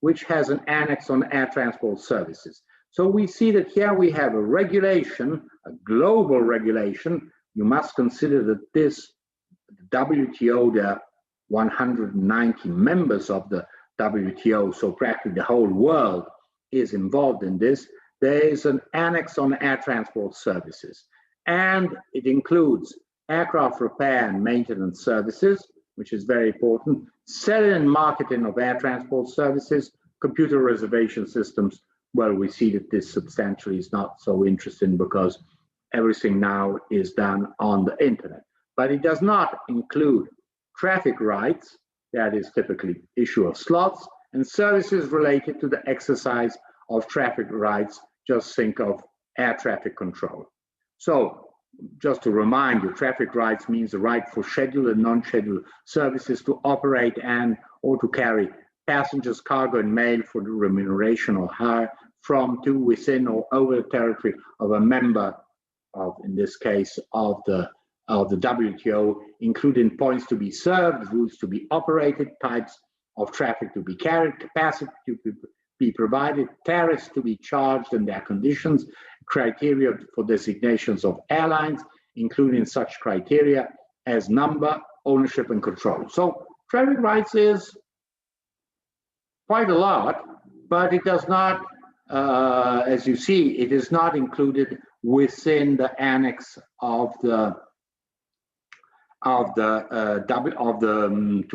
which has an annex on air transport services. So we see that here we have a regulation, a global regulation. You must consider that this WTO, there are 190 members of the WTO, so practically the whole world is involved in this. There is an annex on air transport services, and it includes aircraft repair and maintenance services, which is very important, selling and marketing of air transport services, computer reservation systems. Well, we see that this substantially is not so interesting because everything now is done on the internet. But it does not include traffic rights, that is typically issue of slots, and services related to the exercise of traffic rights. Just think of air traffic control. So just to remind you, traffic rights means the right for scheduled and non-scheduled services to operate and or to carry passengers, cargo, and mail for the remuneration or hire from, to, within, or over the territory of a member of, in this case, of the WTO, including points to be served, routes to be operated, types of traffic to be carried, capacity to be provided, tariffs to be charged and their conditions, criteria for designations of airlines, including such criteria as number, ownership, and control. So traffic rights is quite a lot, but it does not, as you see, it is not included within the annex of the to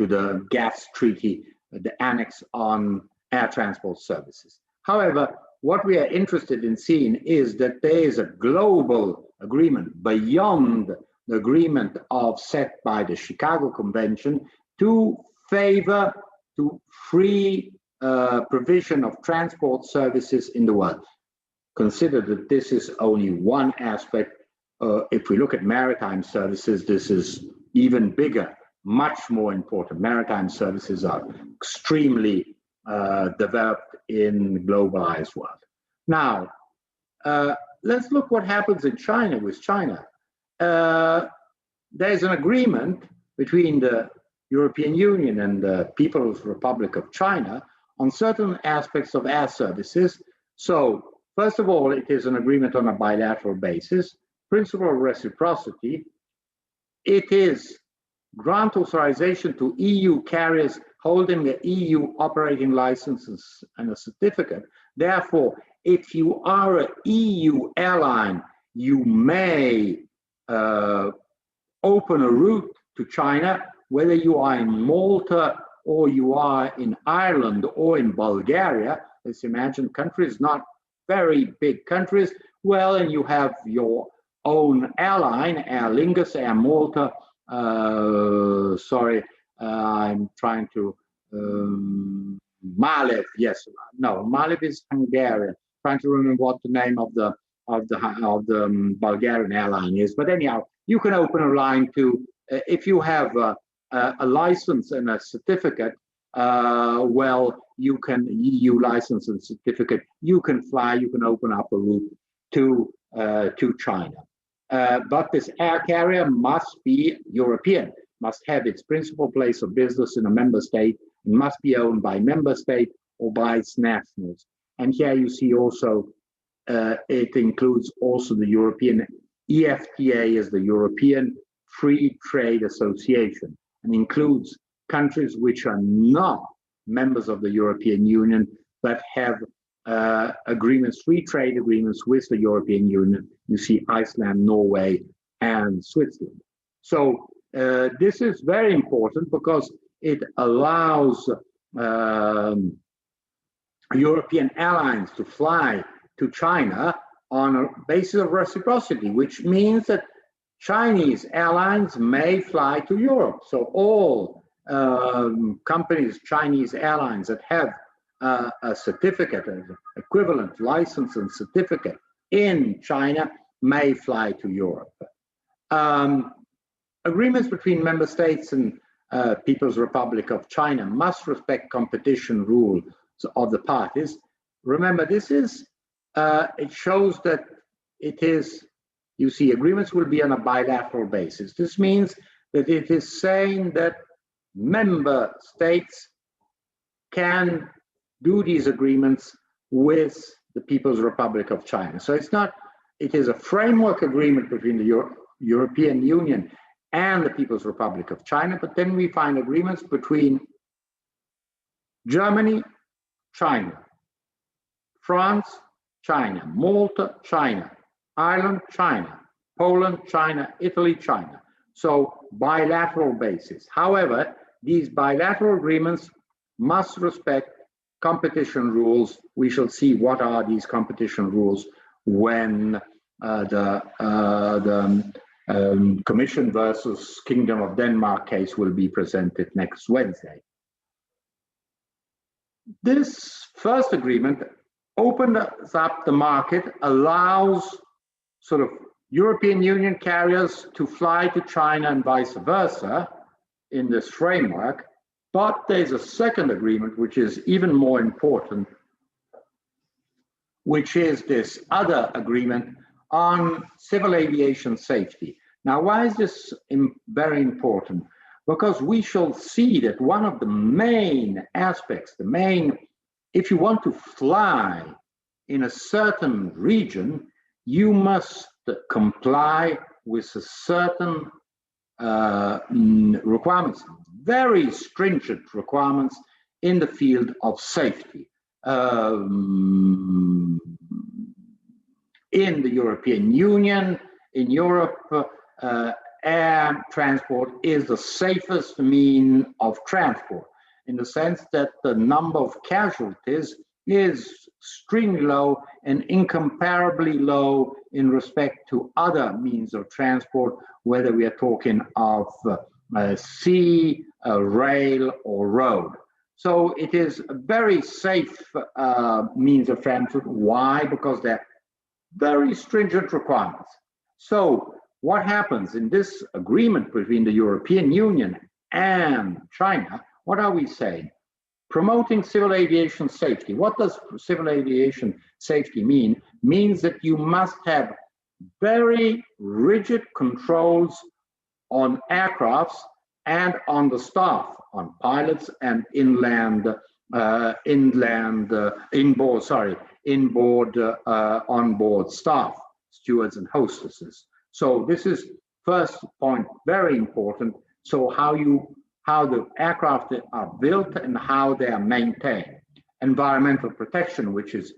the GATS treaty, the annex on air transport services. However, what we are interested in seeing is that there is a global agreement beyond the agreement set by the Chicago Convention to favor free provision of transport services in the world. Consider that this is only one aspect. If we look at maritime services, this is even bigger, much more important. Maritime services are extremely developed in the globalized world. Now, let's look what happens in China with China. There's an agreement between the European Union and the People's Republic of China on certain aspects of air services. So, first of all, it is an agreement on a bilateral basis. Principle of reciprocity. It is grant authorization to EU carriers holding the EU operating licenses and a certificate. Therefore, if you are an EU airline, you may open a route to China, whether you are in Malta or you are in Ireland or in Bulgaria. Let's imagine countries, not very big countries. Well, and you have your own airline, Aer Lingus, Air Malta. I'm trying to Malev. Yes, no, Malev is Hungarian. Trying to remember what the name of the Bulgarian airline is. But anyhow, you can open a line to if you have a license and a certificate, well, you can EU license and certificate. You can fly. You can open up a route to China. But this air carrier must be European. Must have its principal place of business in a member state. It must be owned by member state or by its nationals. And here you see also it includes also the European EFTA as the European Free Trade Association, and includes countries which are not members of the European Union but have agreements, free trade agreements with the European Union. You see Iceland, Norway, and Switzerland. So this is very important because it allows European airlines to fly to China on a basis of reciprocity, which means that Chinese airlines may fly to Europe. So all companies, Chinese airlines that have a certificate, an equivalent license and certificate in China may fly to Europe. Agreements between member states and People's Republic of China must respect competition rules of the parties. Remember, this is, it shows that it is, you see, agreements will be on a bilateral basis. This means that it is saying that member states can do these agreements with the People's Republic of China. So it's not, it is a framework agreement between the European Union and the People's Republic of China, but then we find agreements between Germany, China, France, China, Malta, China, Ireland, China, Poland, China, Italy, China. So bilateral basis. However, these bilateral agreements must respect competition rules. We shall see what are these competition rules when the Commission versus Kingdom of Denmark case will be presented next Wednesday. This first agreement opens up the market, allows sort of European Union carriers to fly to China and vice versa in this framework. But there's a second agreement, which is even more important, which is this other agreement on civil aviation safety. Now, why is this very important? Because we shall see that one of the main aspects, if you want to fly in a certain region, you must comply with a certain requirements, very stringent requirements in the field of safety. In the European Union, in Europe, air transport is the safest mean of transport, in the sense that the number of casualties is extremely low and incomparably low in respect to other means of transport, whether we are talking of sea, rail, or road. So it is a very safe means of transport. Why? Because they're very stringent requirements. So what happens in this agreement between the European Union and China? What are we saying? Promoting civil aviation safety. What does civil aviation safety mean? Means that you must have very rigid controls on aircrafts and on the staff, on pilots and inboard onboard staff, stewards and hostesses. So this is first point, very important. So how the aircraft are built and how they are maintained. Environmental protection, which is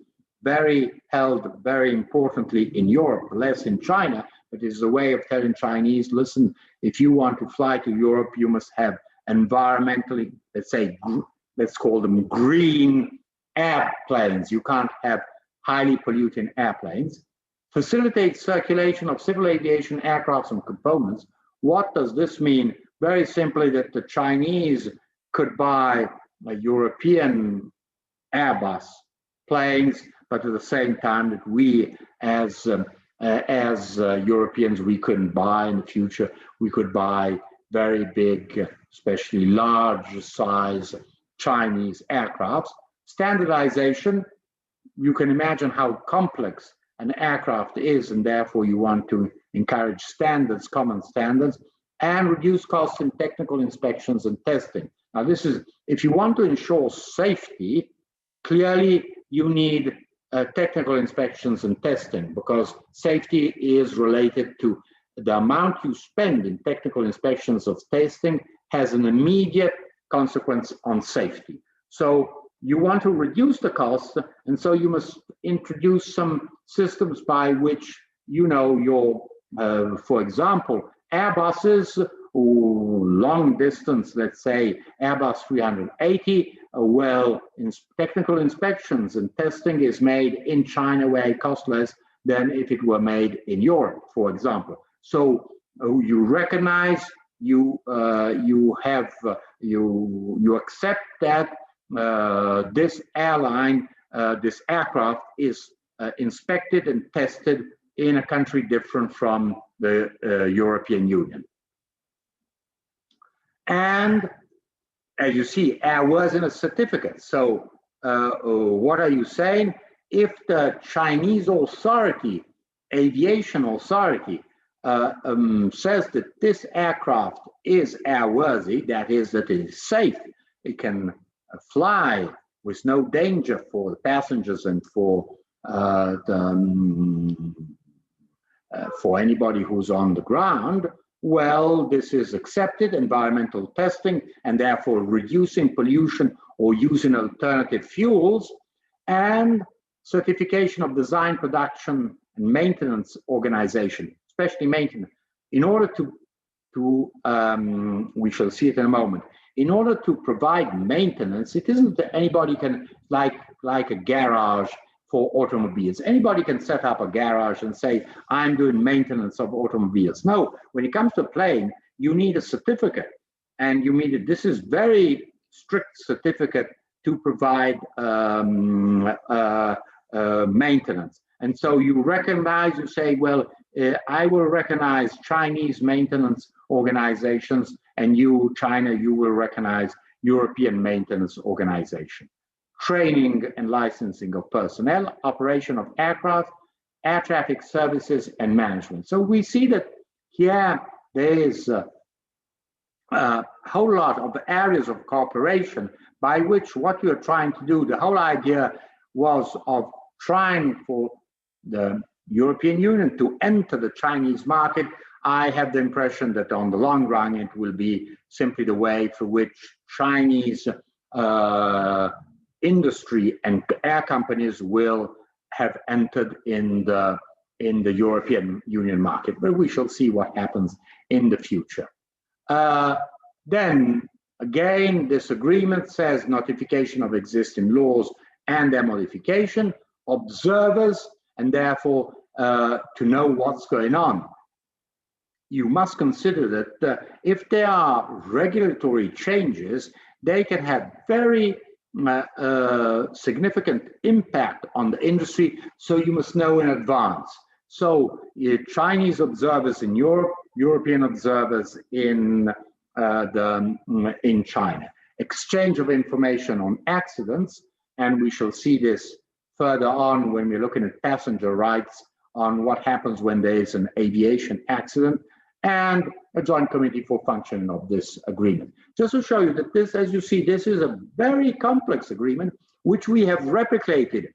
held very importantly in Europe, less in China, but is a way of telling Chinese, listen, if you want to fly to Europe, you must have environmentally, let's call them green airplanes. You can't have highly polluting airplanes. Facilitate circulation of civil aviation aircrafts and components. What does this mean? Very simply that the Chinese could buy a European Airbus planes, but at the same time that we as Europeans, we couldn't buy in the future. We could buy very big, especially large size Chinese aircrafts. Standardization, you can imagine how complex an aircraft is, and therefore you want to encourage standards, common standards, and reduce costs in technical inspections and testing. Now, this is, if you want to ensure safety, clearly you need technical inspections and testing, because safety is related to the amount you spend in technical inspections of testing has an immediate consequence on safety. So you want to reduce the cost, and so you must introduce some systems by which, you know, your, for example, Airbuses or long distance, let's say Airbus 380, well, technical inspections and testing is made in China, where it costs less than if it were made in Europe, for example. So you recognize, you accept that this airline, this aircraft is inspected and tested in a country different from the European Union. And as you see, airworthiness certificate. So what are you saying? If the Chinese authority, aviation authority, says that this aircraft is airworthy, that is, that it is safe, it can fly with no danger for the passengers and for anybody who's on the ground, well, this is accepted, environmental testing, and therefore reducing pollution or using alternative fuels, and certification of design, production, and maintenance organization, especially maintenance, in order to we shall see it in a moment, in order to provide maintenance. It isn't that anybody can, like a garage for automobiles. Anybody can set up a garage and say, I'm doing maintenance of automobiles. No, when it comes to a plane, you need a certificate, and you need it. This is very strict certificate to provide maintenance. And so you recognize, you say, well, I will recognize Chinese maintenance organizations, and you, China, you will recognize European maintenance organization. Training and licensing of personnel, operation of aircraft, air traffic services, and management. So we see that here there is a whole lot of areas of cooperation by which what you're trying to do, the whole idea was of trying for the European Union to enter the Chinese market. I have the impression that on the long run, it will be simply the way through which Chinese industry and air companies will have entered in the European Union market, but we shall see what happens in the future. Then again, this agreement says notification of existing laws and their modification, observers, and therefore to know what's going on. You must consider that if there are regulatory changes, they can have very significant impact on the industry, so you must know in advance. So Chinese observers in Europe, European observers in China. Exchange of information on accidents, and we shall see this further on when we're looking at passenger rights on what happens when there is an aviation accident, and a joint committee for functioning of this agreement. Just to show you that this, as you see, this is a very complex agreement, which we have replicated.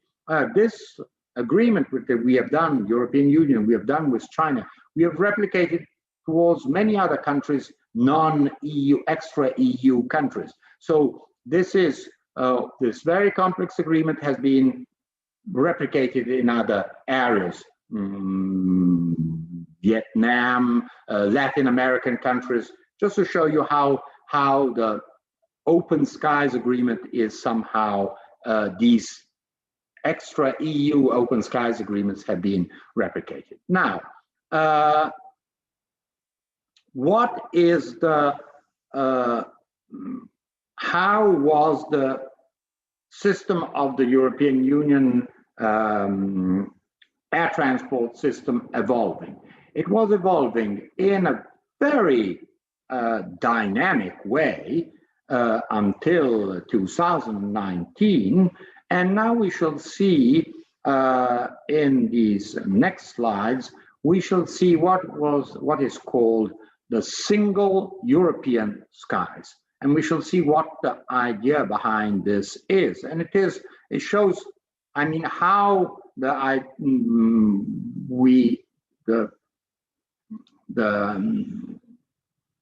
This agreement that we have done, European Union, we have done with China, we have replicated towards many other countries, non-EU, extra-EU countries. So this is, this very complex agreement has been replicated in other areas. Vietnam, Latin American countries, just to show you how the Open Skies Agreement is somehow, these extra EU Open Skies Agreements have been replicated. Now, what is the, how was the system of the European Union air transport system evolving? It was evolving in a very dynamic way until 2019. And now we shall see in these next slides, we shall see what is called the single European skies. And we shall see what the idea behind this is. And it shows, I mean, how the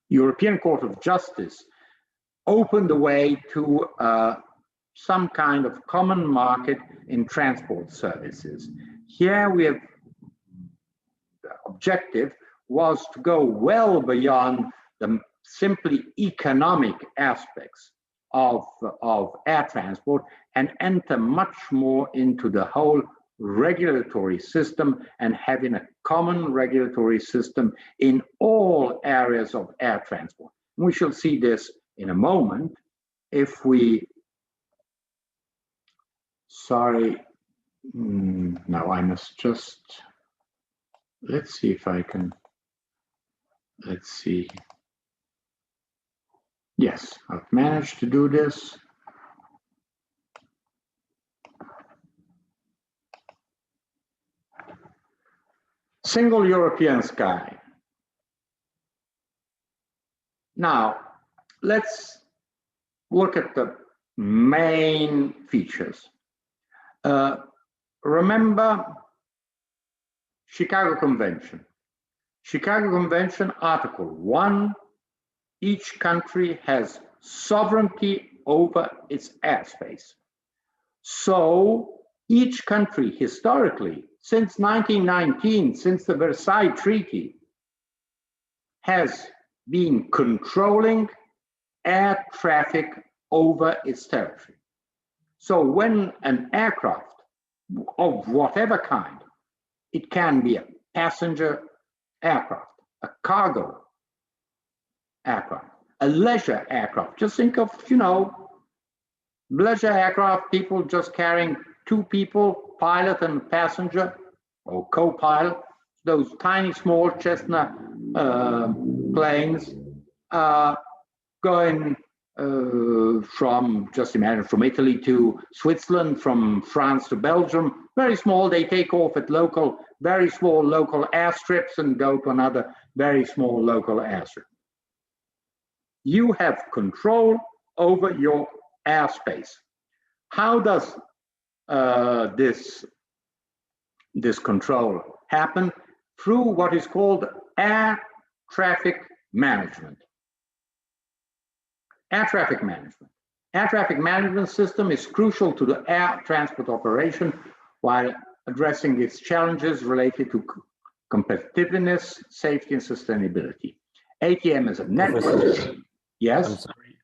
European Court of Justice opened the way to some kind of common market in transport services. Here we have, the objective was to go well beyond the simply economic aspects of air transport and enter much more into the whole regulatory system and having a common regulatory system in all areas of air transport. We shall see this in a moment. If we, sorry, no, I must just, let's see if I can, let's see. Yes, I've managed to do this. Single European sky. Now, let's look at the main features. Remember Chicago Convention. Chicago Convention, Article 1, each country has sovereignty over its airspace. So each country historically, since 1919, since the Versailles Treaty, has been controlling air traffic over its territory. So when an aircraft of whatever kind, it can be a passenger aircraft, a cargo aircraft, a leisure aircraft. Just think of, you know, leisure aircraft, people just carrying two people, pilot and passenger, or co-pilot, those tiny small Cessna planes going from, just imagine, from Italy to Switzerland, from France to Belgium, very small. They take off at local, very small local airstrips and go to another very small local airstrip. You have control over your airspace. How does this control happen? Through what is called air traffic management. Air traffic management. Air traffic management system is crucial to the air transport operation while addressing its challenges related to competitiveness, safety, and sustainability. ATM is a network. Yes?
I'm sorry,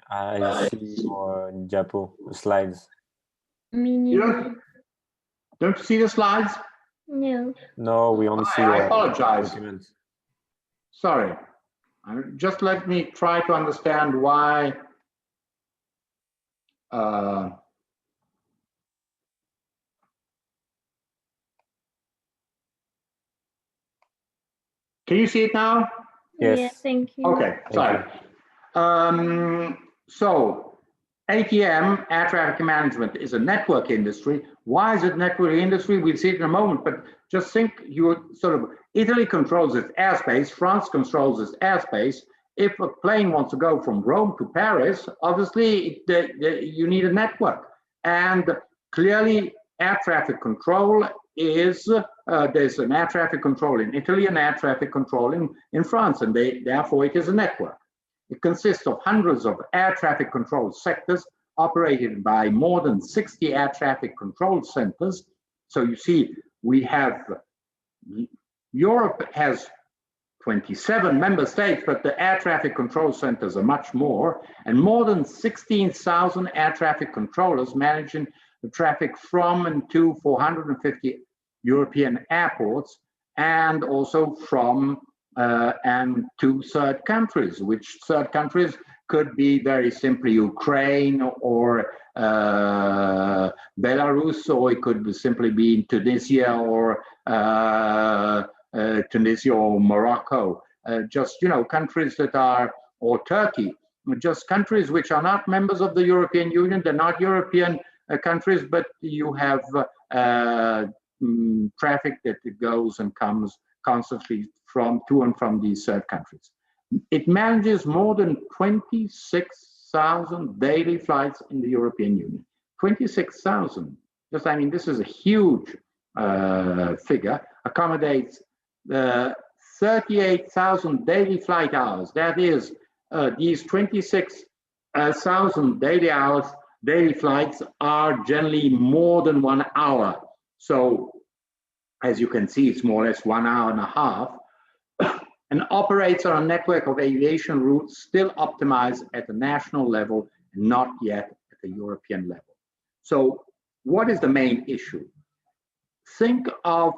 I see your Japo slides.
Me neither.
Don't you see the slides?
No.
No, we only see
I apologize.
documents.
Sorry. Just let me try to understand why can you see it now?
Yes.
Yeah, thank you.
Okay, sorry. So ATM, air traffic management, is a network industry. Why is it network industry? We'll see it in a moment, but just think, you sort of, Italy controls its airspace, France controls its airspace. If a plane wants to go from Rome to Paris, obviously you need a network. And clearly air traffic control is, there's an air traffic control in Italy and air traffic control in France, and therefore it is a network. It consists of hundreds of air traffic control sectors operated by more than 60 air traffic control centers. So you see, we have, Europe has 27 member states, but the air traffic control centers are much more, and more than 16,000 air traffic controllers managing the traffic from and to 450 European airports, and also from and to third countries, which third countries could be very simply Ukraine or Belarus, or it could simply be Tunisia or Morocco. just, you know, countries that are, or Turkey, just countries which are not members of the European Union. They're not European countries, but you have traffic that goes and comes constantly to and from these third countries. It manages more than 26,000 daily flights in the European Union. 26,000. Just, I mean, this is a huge figure. Accommodates 38,000 daily flight hours. That is, these 26,000 daily hours, daily flights are generally more than 1 hour. So, as you can see, it's more or less 1 hour and a half. And operates on a network of aviation routes still optimized at the national level, not yet at the European level. So what is the main issue? Think of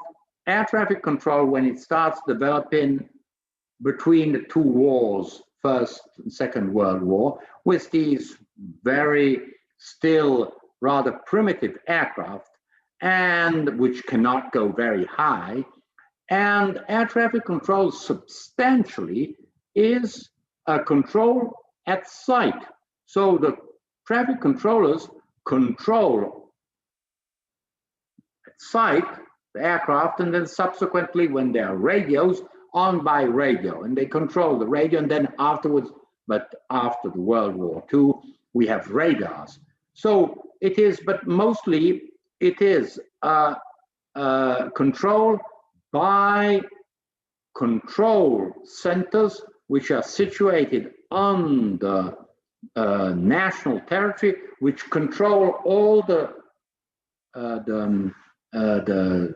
air traffic control when it starts developing between the two wars, First and Second World War, with these very still rather primitive aircraft, and which cannot go very high. And air traffic control substantially is a control at site. So the traffic controllers control at site the aircraft, and then subsequently when there are radios, on by radio, and they control the radio, and then afterwards, but after the World War II, we have radars. So it is, but mostly it is control by control centers which are situated on the national territory, which control all the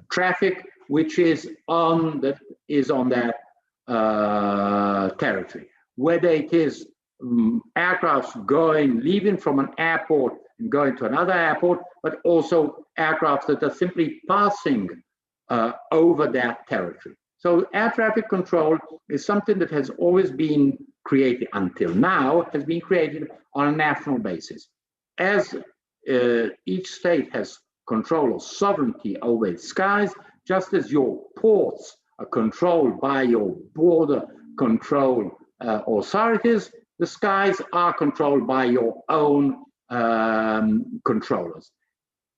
traffic which is on that territory, whether it is aircrafts leaving from an airport and going to another airport, but also aircrafts that are simply passing over that territory. So air traffic control is something that has always been created, until now, has been created on a national basis. As each state has control of sovereignty over its skies, just as your ports are controlled by your border control authorities, the skies are controlled by your own controllers.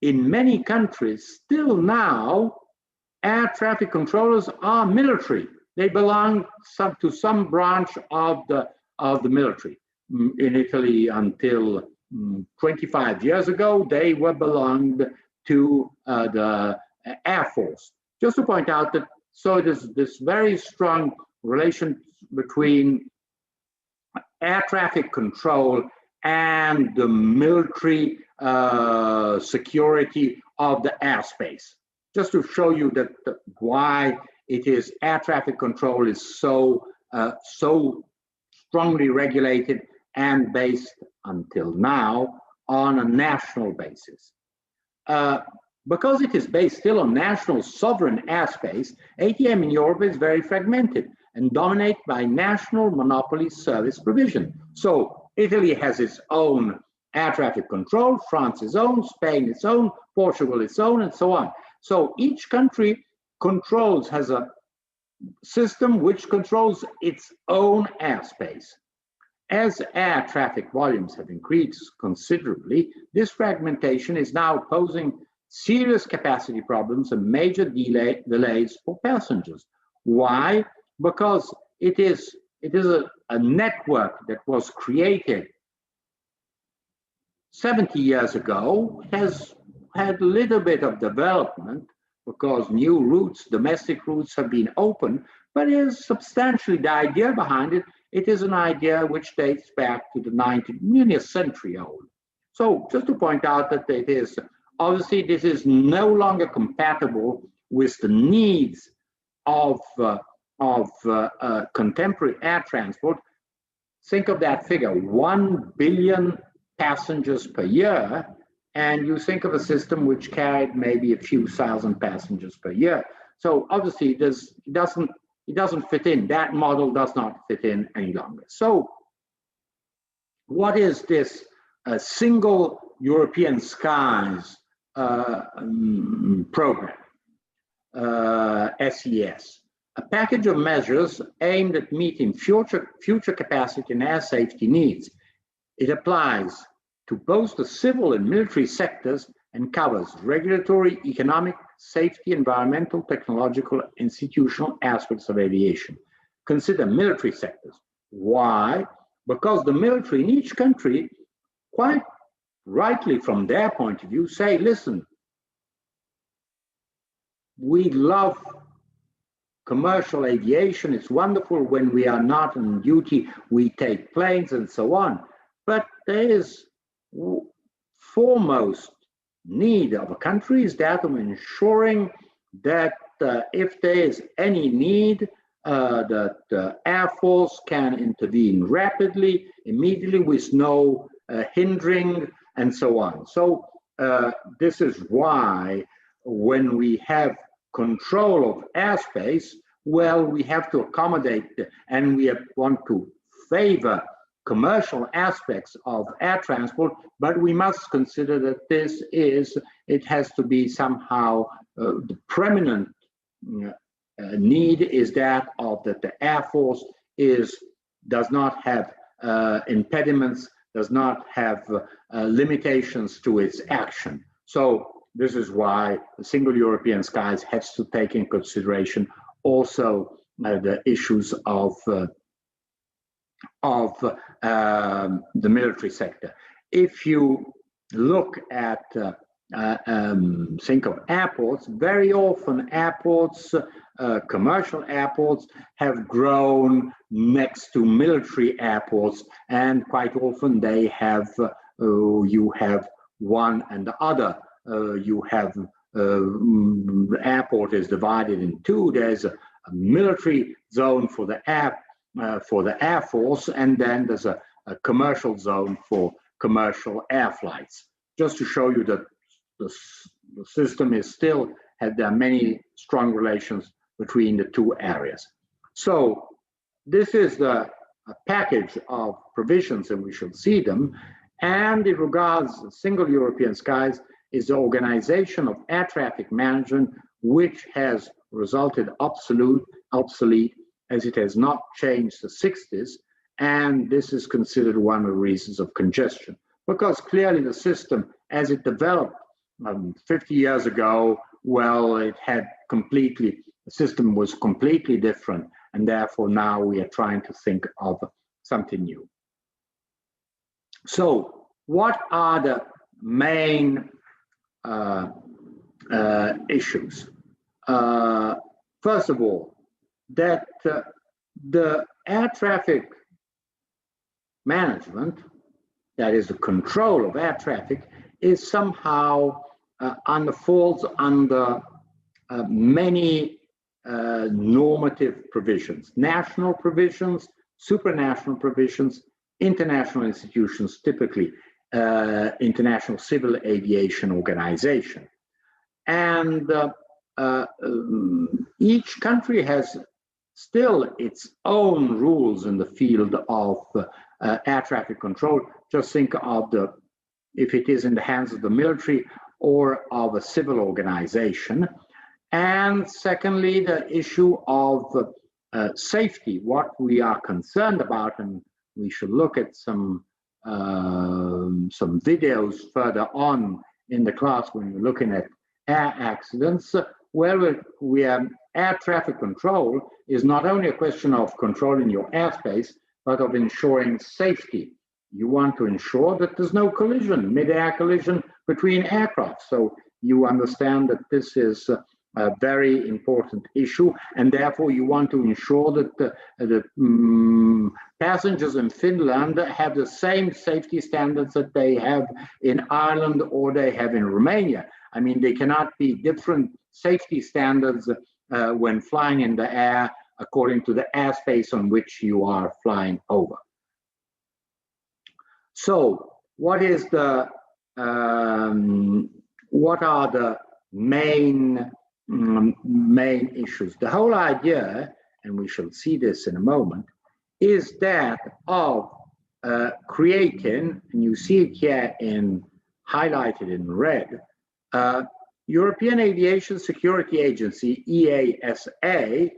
In many countries, still now, air traffic controllers are military. They belong to some branch of the military. In Italy, until 25 years ago, they belonged to the Air Force. Just to point out that, so there's this very strong relation between air traffic control and the military security of the airspace. Just to show you that why it is air traffic control is so strongly regulated and based until now on a national basis. Because it is based still on national sovereign airspace, ATM in Europe is very fragmented and dominated by national monopoly service provision. So Italy has its own air traffic control, France its own, Spain its own, Portugal its own, and so on. So each country has a system which controls its own airspace. As air traffic volumes have increased considerably, this fragmentation is now posing serious capacity problems and major delays for passengers. Why? Because it is a network that was created 70 years ago, has had a little bit of development because new routes, domestic routes have been opened, but it is substantially, the idea behind it, it is an idea which dates back to the 19th century old. So just to point out that it is, obviously this is no longer compatible with the needs of contemporary air transport. Think of that figure, 1 billion passengers per year, and you think of a system which carried maybe a few thousand passengers per year. So obviously it doesn't fit in. That model does not fit in any longer. So what is this single European skies program, SES? a package of measures aimed at meeting future capacity and air safety needs. It applies to both the civil and military sectors and covers regulatory, economic, safety, environmental, technological, institutional aspects of aviation. Consider military sectors. Why? Because the military in each country, quite rightly from their point of view, say, listen, we love commercial aviation. It's wonderful when we are not on duty, we take planes and so on. But there is foremost need of a country is that of ensuring that if there is any need, that the Air Force can intervene rapidly, immediately, with no hindering, and so on. So this is why when we have control of airspace, well, we have to accommodate and we want to favor commercial aspects of air transport, but we must consider that it has to be somehow the preeminent need is that of that the Air Force does not have impediments, does not have limitations to its action. So this is why the Single European Skies has to take in consideration also the issues of the military sector. If you look at think of airports, very often airports, commercial airports have grown next to military airports, and quite often they have you have one and the other. You have the airport is divided in two. There's a military zone for the Air Force, and then there's a commercial zone for commercial air flights. Just to show you that the system is still there are many strong relations between the two areas. So this is a package of provisions, and we shall see them. And it regards Single European Skies is the organization of air traffic management, which has resulted obsolete, as it has not changed the 60s, and this is considered one of the reasons of congestion, because clearly the system, as it developed 50 years ago, well, the system was completely different, and therefore now we are trying to think of something new. So what are the main issues? First of all, that the air traffic management, that is the control of air traffic, is somehow falls under many normative provisions, national provisions, supranational provisions, international institutions, typically International Civil Aviation Organization. And each country has still its own rules in the field of air traffic control. Just think of if it is in the hands of the military or of a civil organization. And secondly, the issue of safety, what we are concerned about, and we should look at some videos further on in the class when we're looking at air accidents, where air traffic control is not only a question of controlling your airspace, but of ensuring safety. You want to ensure that there's no collision, mid-air collision between aircraft. So you understand that this is a very important issue, and therefore you want to ensure that the passengers in Finland have the same safety standards that they have in Ireland or they have in Romania. I mean, they cannot be different safety standards when flying in the air according to the airspace on which you are flying over. So, what are the main issues? The whole idea, and we shall see this in a moment, is that of creating, and you see it here highlighted in red, European Aviation Security Agency, EASA,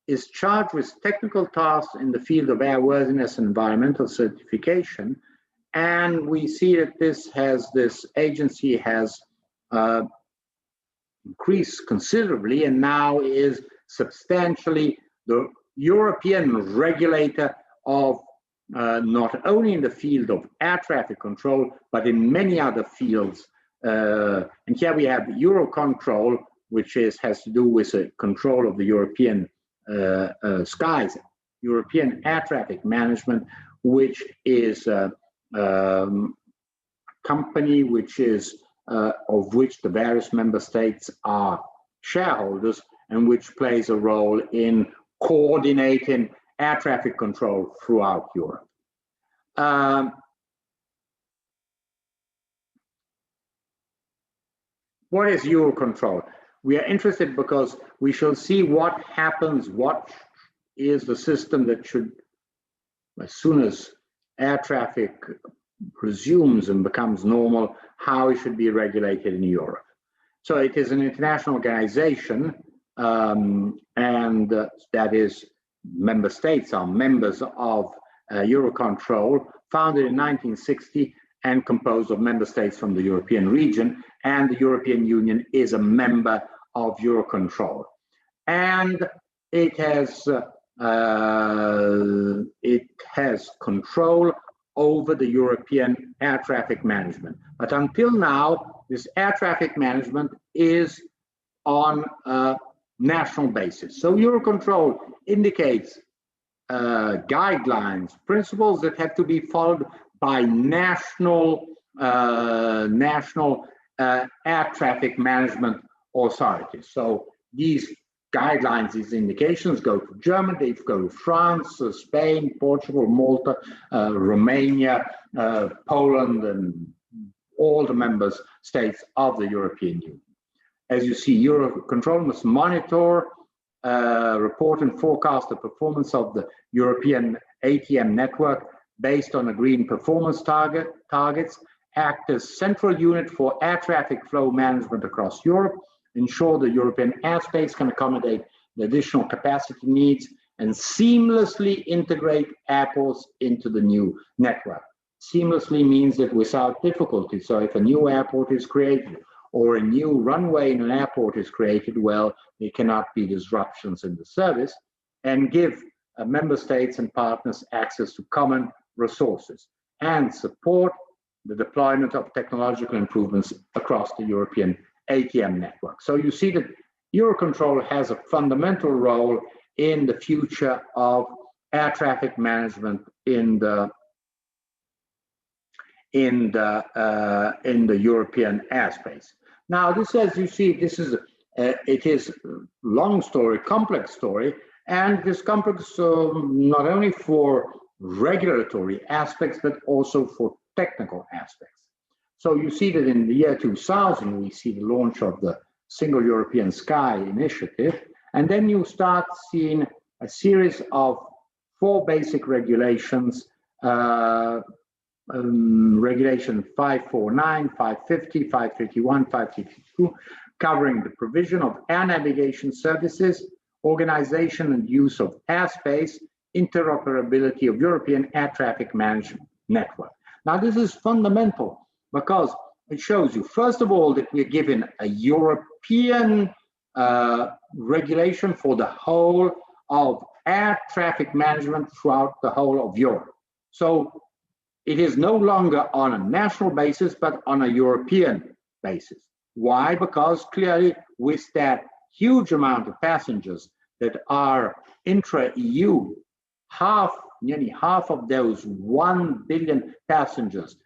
is charged with technical tasks in the field of airworthiness and environmental certification. And we see that this agency has increased considerably and now is substantially the European regulator of not only in the field of air traffic control, but in many other fields. And here we have Eurocontrol, which has to do with the control of the European skies, European air traffic management, which is a company which is of which the various member states are shareholders and which plays a role in coordinating air traffic control throughout Europe. What is Eurocontrol? We are interested because we shall see what happens, what is the system that should, as soon as air traffic resumes and becomes normal, how it should be regulated in Europe. So it is an international organization, and that is, member states are members of Eurocontrol, founded in 1960 and composed of member states from the European region, and the European Union is a member of Eurocontrol. And it has control over the European air traffic management. But until now, this air traffic management is on a national basis. So Eurocontrol indicates guidelines, principles that have to be followed by national air traffic management authorities. So these guidelines, these indications go to Germany, they go to France, Spain, Portugal, Malta, Romania, Poland, and all the member states of the European Union. As you see, Eurocontrol must monitor, report and forecast the performance of the European ATM network based on agreed performance targets, act as central unit for air traffic flow management across Europe, ensure the European airspace can accommodate the additional capacity needs, and seamlessly integrate airports into the new network. Seamlessly means that without difficulty. So if a new airport is created or a new runway in an airport is created, well, there cannot be disruptions in the service, and give member states and partners access to common resources and support the deployment of technological improvements across the European ATM network. So you see that Eurocontrol has a fundamental role in the future of air traffic management in the European airspace. Now, this, as you see, this is it is a long story, complex story, and this complex not only for regulatory aspects but also for technical aspects. So you see that in the year 2000, we see the launch of the Single European Sky initiative, and then you start seeing a series of 4 basic regulations, Regulation 549, 550, 551, 552, covering the provision of air navigation services, organization and use of airspace, interoperability of European air traffic management network. Now, this is fundamental because it shows you, first of all, that we're given a European regulation for the whole of air traffic management throughout the whole of Europe. So it is no longer on a national basis, but on a European basis. Why? Because clearly with that huge amount of passengers that are intra-EU, nearly half of those 1 billion passengers,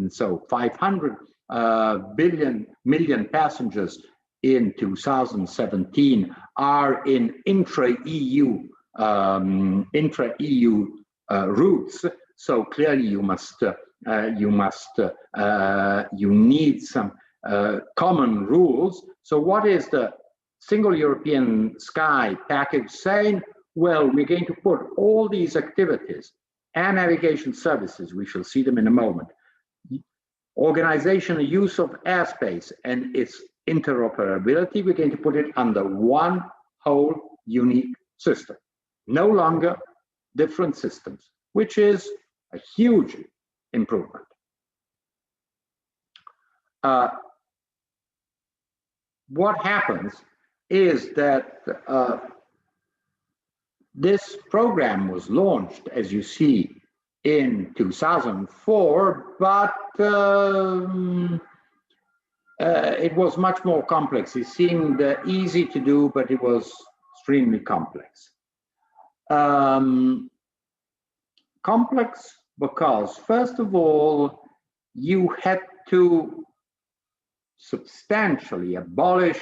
so 500 million passengers in 2017 are in intra-EU routes. So clearly you need some common rules. So what is the Single European Sky package saying? Well, we're going to put all these activities and navigation services, we shall see them in a moment, organization and use of airspace and its interoperability, we're going to put it under one whole unique system. No longer different systems, which is a huge improvement. What happens is that this program was launched, as you see, in 2004, but it was much more complex. It seemed easy to do, but it was extremely complex. Complex because, first of all, you had to substantially abolish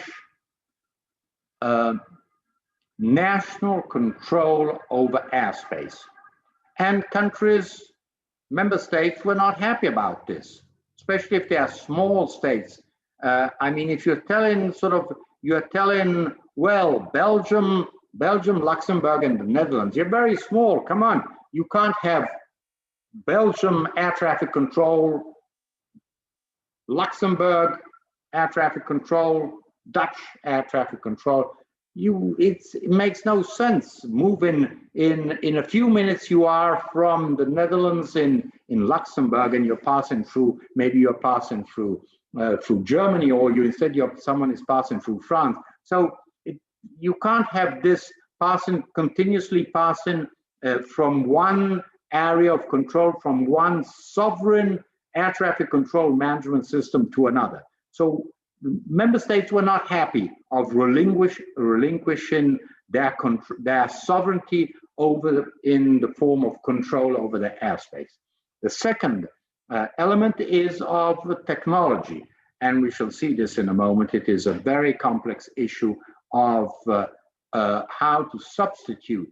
national control over airspace. And countries, member states, were not happy about this, especially if they are small states. I mean, if you're telling well, Belgium, Luxembourg, and the Netherlands, you're very small, come on. You can't have Belgium air traffic control, Luxembourg air traffic control, Dutch air traffic control. It makes no sense. Moving in a few minutes, you are from the Netherlands in Luxembourg, and you're passing through. Maybe you're passing through Germany, or someone is passing through France. So you can't have this continuously passing from one area of control, from one sovereign air traffic control management system to another. So member states were not happy of relinquishing their sovereignty in the form of control over the airspace. The second element is of technology, and we shall see this in a moment. It is a very complex issue of how to substitute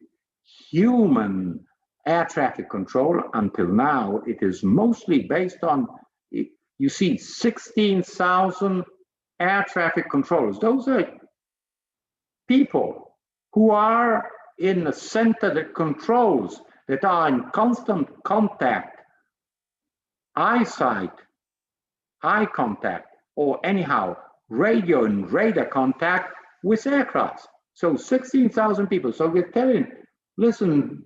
human air traffic control. Until now, it is mostly based on, you see, 16,000 air traffic controllers. Those are people who are in a center that controls, that are in constant contact, eye contact, or anyhow, radio and radar contact with aircrafts. So 16,000 people. So we're telling, listen,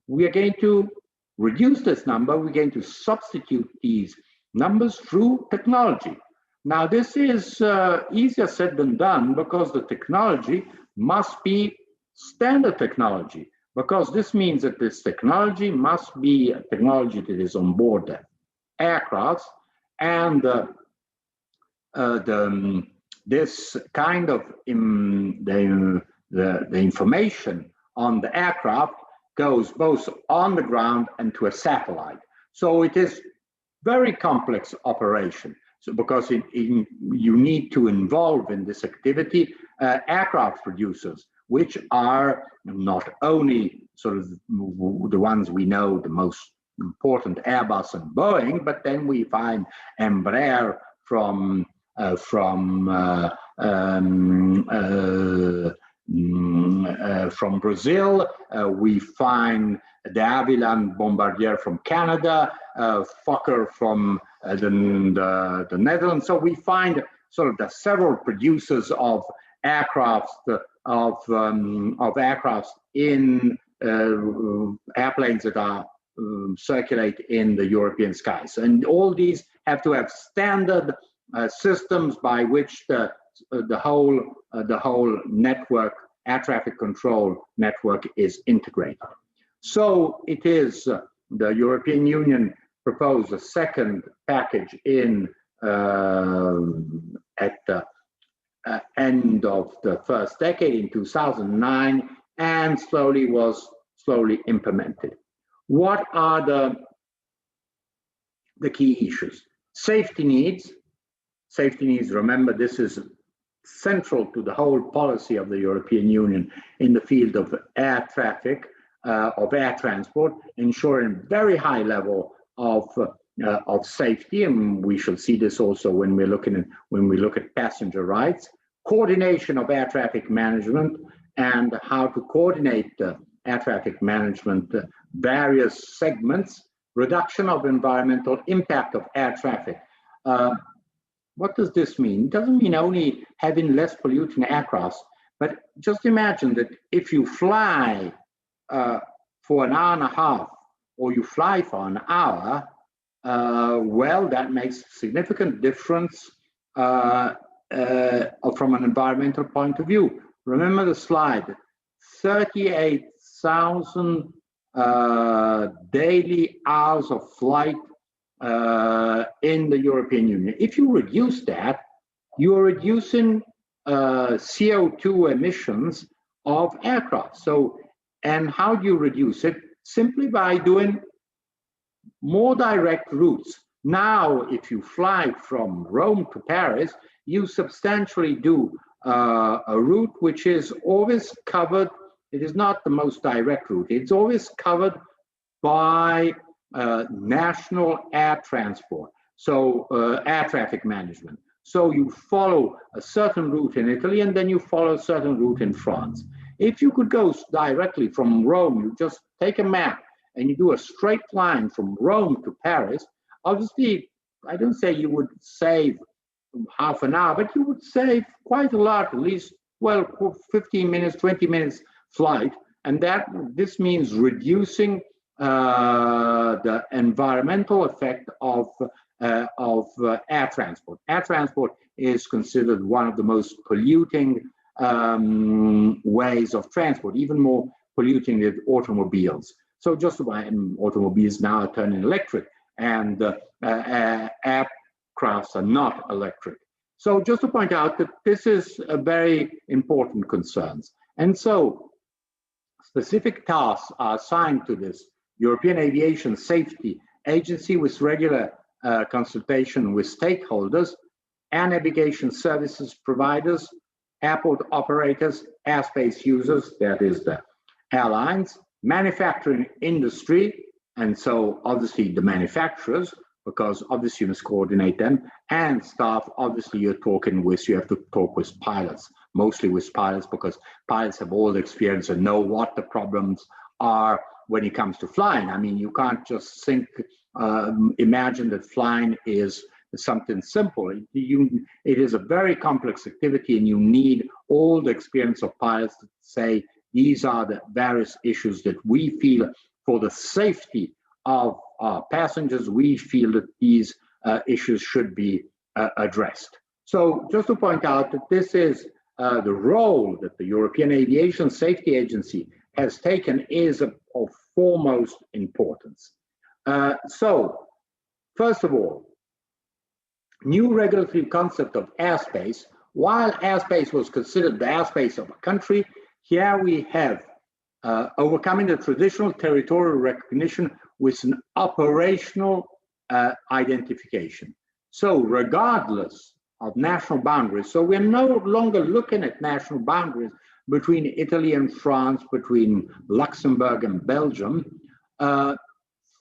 we are going to reduce this number. We're going to substitute these numbers through technology. Now, this is easier said than done, because the technology must be standard technology, because this means that this technology must be a technology that is on board the aircrafts, and this kind of the information on the aircraft goes both on the ground and to a satellite. So it is very complex operation. So because you need to involve in this activity aircraft producers, which are not only sort of the ones we know, the most important, Airbus and Boeing, but then we find Embraer from Brazil, we find the Aviation Bombardier from Canada, Fokker from the Netherlands. So we find sort of the several producers of aircrafts in airplanes that are circulate in the European skies, and all these have to have standard systems by which the whole network, air traffic control network, is integrated. So it is the European Union proposed a second package in at the end of the first decade in 2009, and was slowly implemented. What are the key issues? Safety needs. Safety needs, remember, this is central to the whole policy of the European Union in the field of air traffic, of air transport, ensuring very high level of safety, and we shall see this also when we look at passenger rights, coordination of air traffic management, and how to coordinate air traffic management various segments, reduction of environmental impact of air traffic. What does this mean? It doesn't mean only having less polluting aircrafts, But just imagine that if you fly for an hour and a half, or you fly for an hour, well, that makes significant difference from an environmental point of view. Remember the slide, 38,000 daily hours of flight in the European Union. If you reduce that, you are reducing CO2 emissions of aircraft. So, and how do you reduce it? Simply by doing more direct routes. Now, if you fly from Rome to Paris, you substantially do a route which is always covered. It is not the most direct route. It's always covered by national air transport, so air traffic management. So you follow a certain route in Italy, and then you follow a certain route in France. If you could go directly from Rome, you just take a map and you do a straight line from Rome to Paris, obviously, I don't say you would save half an hour, but you would save quite a lot, at least, well, 15 minutes, 20 minutes flight. And this means reducing the environmental effect of air transport. Air transport is considered one of the most polluting ways of transport, even more polluting than automobiles. So just about automobiles now are turning electric, and aircrafts are not electric. So just to point out that this is a very important concern. And so specific tasks are assigned to this European Aviation Safety Agency with regular consultation with stakeholders, air navigation services providers, airport operators, airspace users, that is the airlines, manufacturing industry, and so obviously the manufacturers, because obviously you must coordinate them, and staff, obviously you have to talk with pilots, mostly with pilots, because pilots have all the experience and know what the problems are when it comes to flying. I mean, you can't just imagine that flying is something simple. It is a very complex activity, and you need all the experience of pilots to say, these are the various issues that we feel for the safety of our passengers. We feel that these issues should be addressed. So just to point out that this is the role that the European Aviation Safety Agency has taken is of foremost importance. So first of all, new regulatory concept of airspace. While airspace was considered the airspace of a country, here we have overcoming the traditional territorial recognition with an operational identification. So regardless of national boundaries, so we're no longer looking at national boundaries between Italy and France, between Luxembourg and Belgium.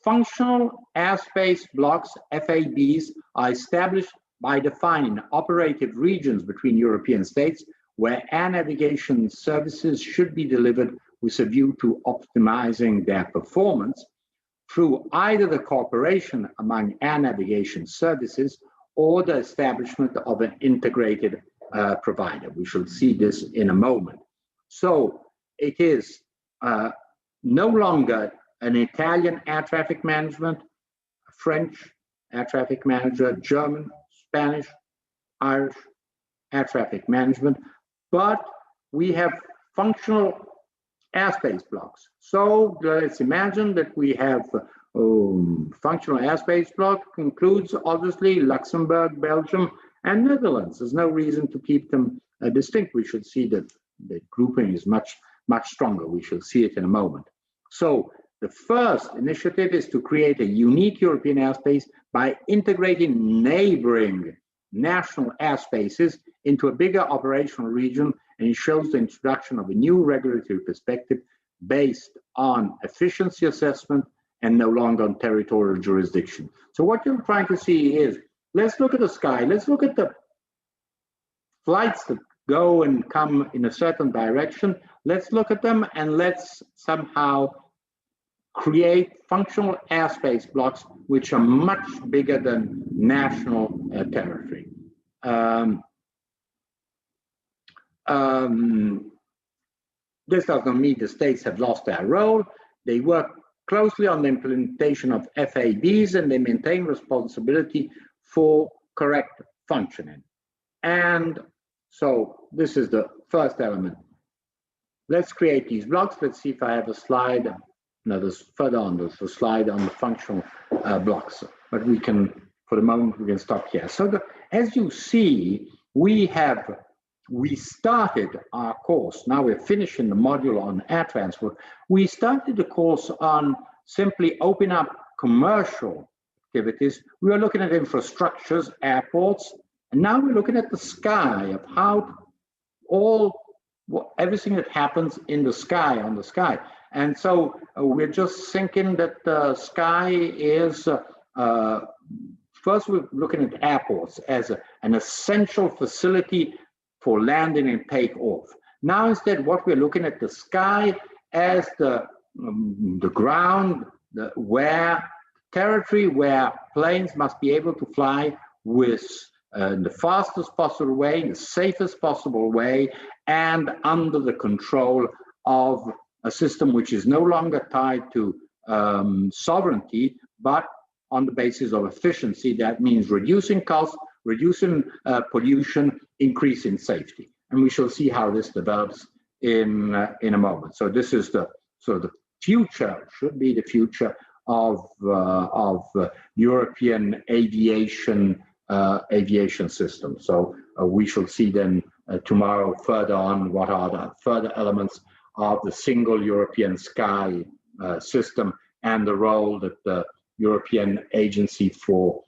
Functional airspace blocks, FABs, are established by defining operative regions between European states where air navigation services should be delivered with a view to optimizing their performance through either the cooperation among air navigation services or the establishment of an integrated provider. We shall see this in a moment. So it is no longer an Italian air traffic management, French air traffic manager, German, Spanish, Irish air traffic management, but we have functional airspace blocks. So let's imagine that we have functional airspace block includes obviously Luxembourg, Belgium, and Netherlands. There's no reason to keep them distinct. We should see that the grouping is much stronger. We shall see it in a moment. So the first initiative is to create a unique European airspace by integrating neighboring national airspaces into a bigger operational region, and it shows the introduction of a new regulatory perspective based on efficiency assessment and no longer on territorial jurisdiction. So what you're trying to see is, let's look at the sky, let's look at the flights that go and come in a certain direction, let's look at them and let's somehow create functional airspace blocks which are much bigger than national territory. this does not mean the states have lost their role. They work closely on the implementation of FABs, and they maintain responsibility for correct functioning. And so this is the first element. Let's create these blocks. Let's see if I have a slide. No, there's further on, there's a slide on the functional blocks, but we can, for the moment, we can stop here. So as you see, we started our course. Now we're finishing the module on air transport. We started the course on simply open up commercial activities. We were looking at infrastructures, airports, and now we're looking at the sky, of how everything that happens in the sky, on the sky. And so we're just thinking that the sky is, first we're looking at airports as an essential facility for landing and takeoff. Now instead, what we're looking at the sky as the ground, territory where planes must be able to fly with the fastest possible way, in the safest possible way, and under the control of a system which is no longer tied to sovereignty, but on the basis of efficiency. That means reducing costs, reducing pollution, increasing safety. And we shall see how this develops in a moment. So this is the future, should be the future of European aviation system. So we shall see then tomorrow further on what are the further elements of the single European sky system and the role that the European Agency for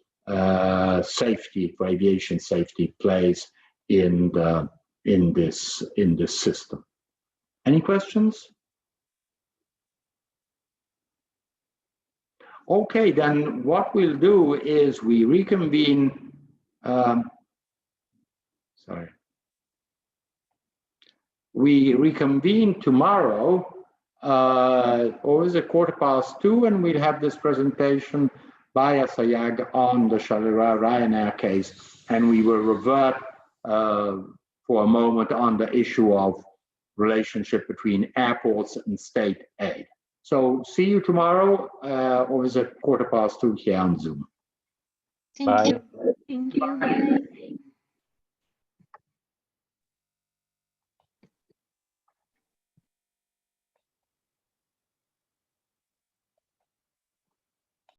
Safety, for aviation safety, plays in this system. Any questions? Okay, then what we'll do is we reconvene. We reconvene tomorrow, always at 2:15, and we'll have this presentation by Asayag on the Ryanair case, and we will revert for a moment on the issue of relationship between airports and state aid. So see you tomorrow, always at 2:15 here on Zoom.
Thank you. Thank you. Bye.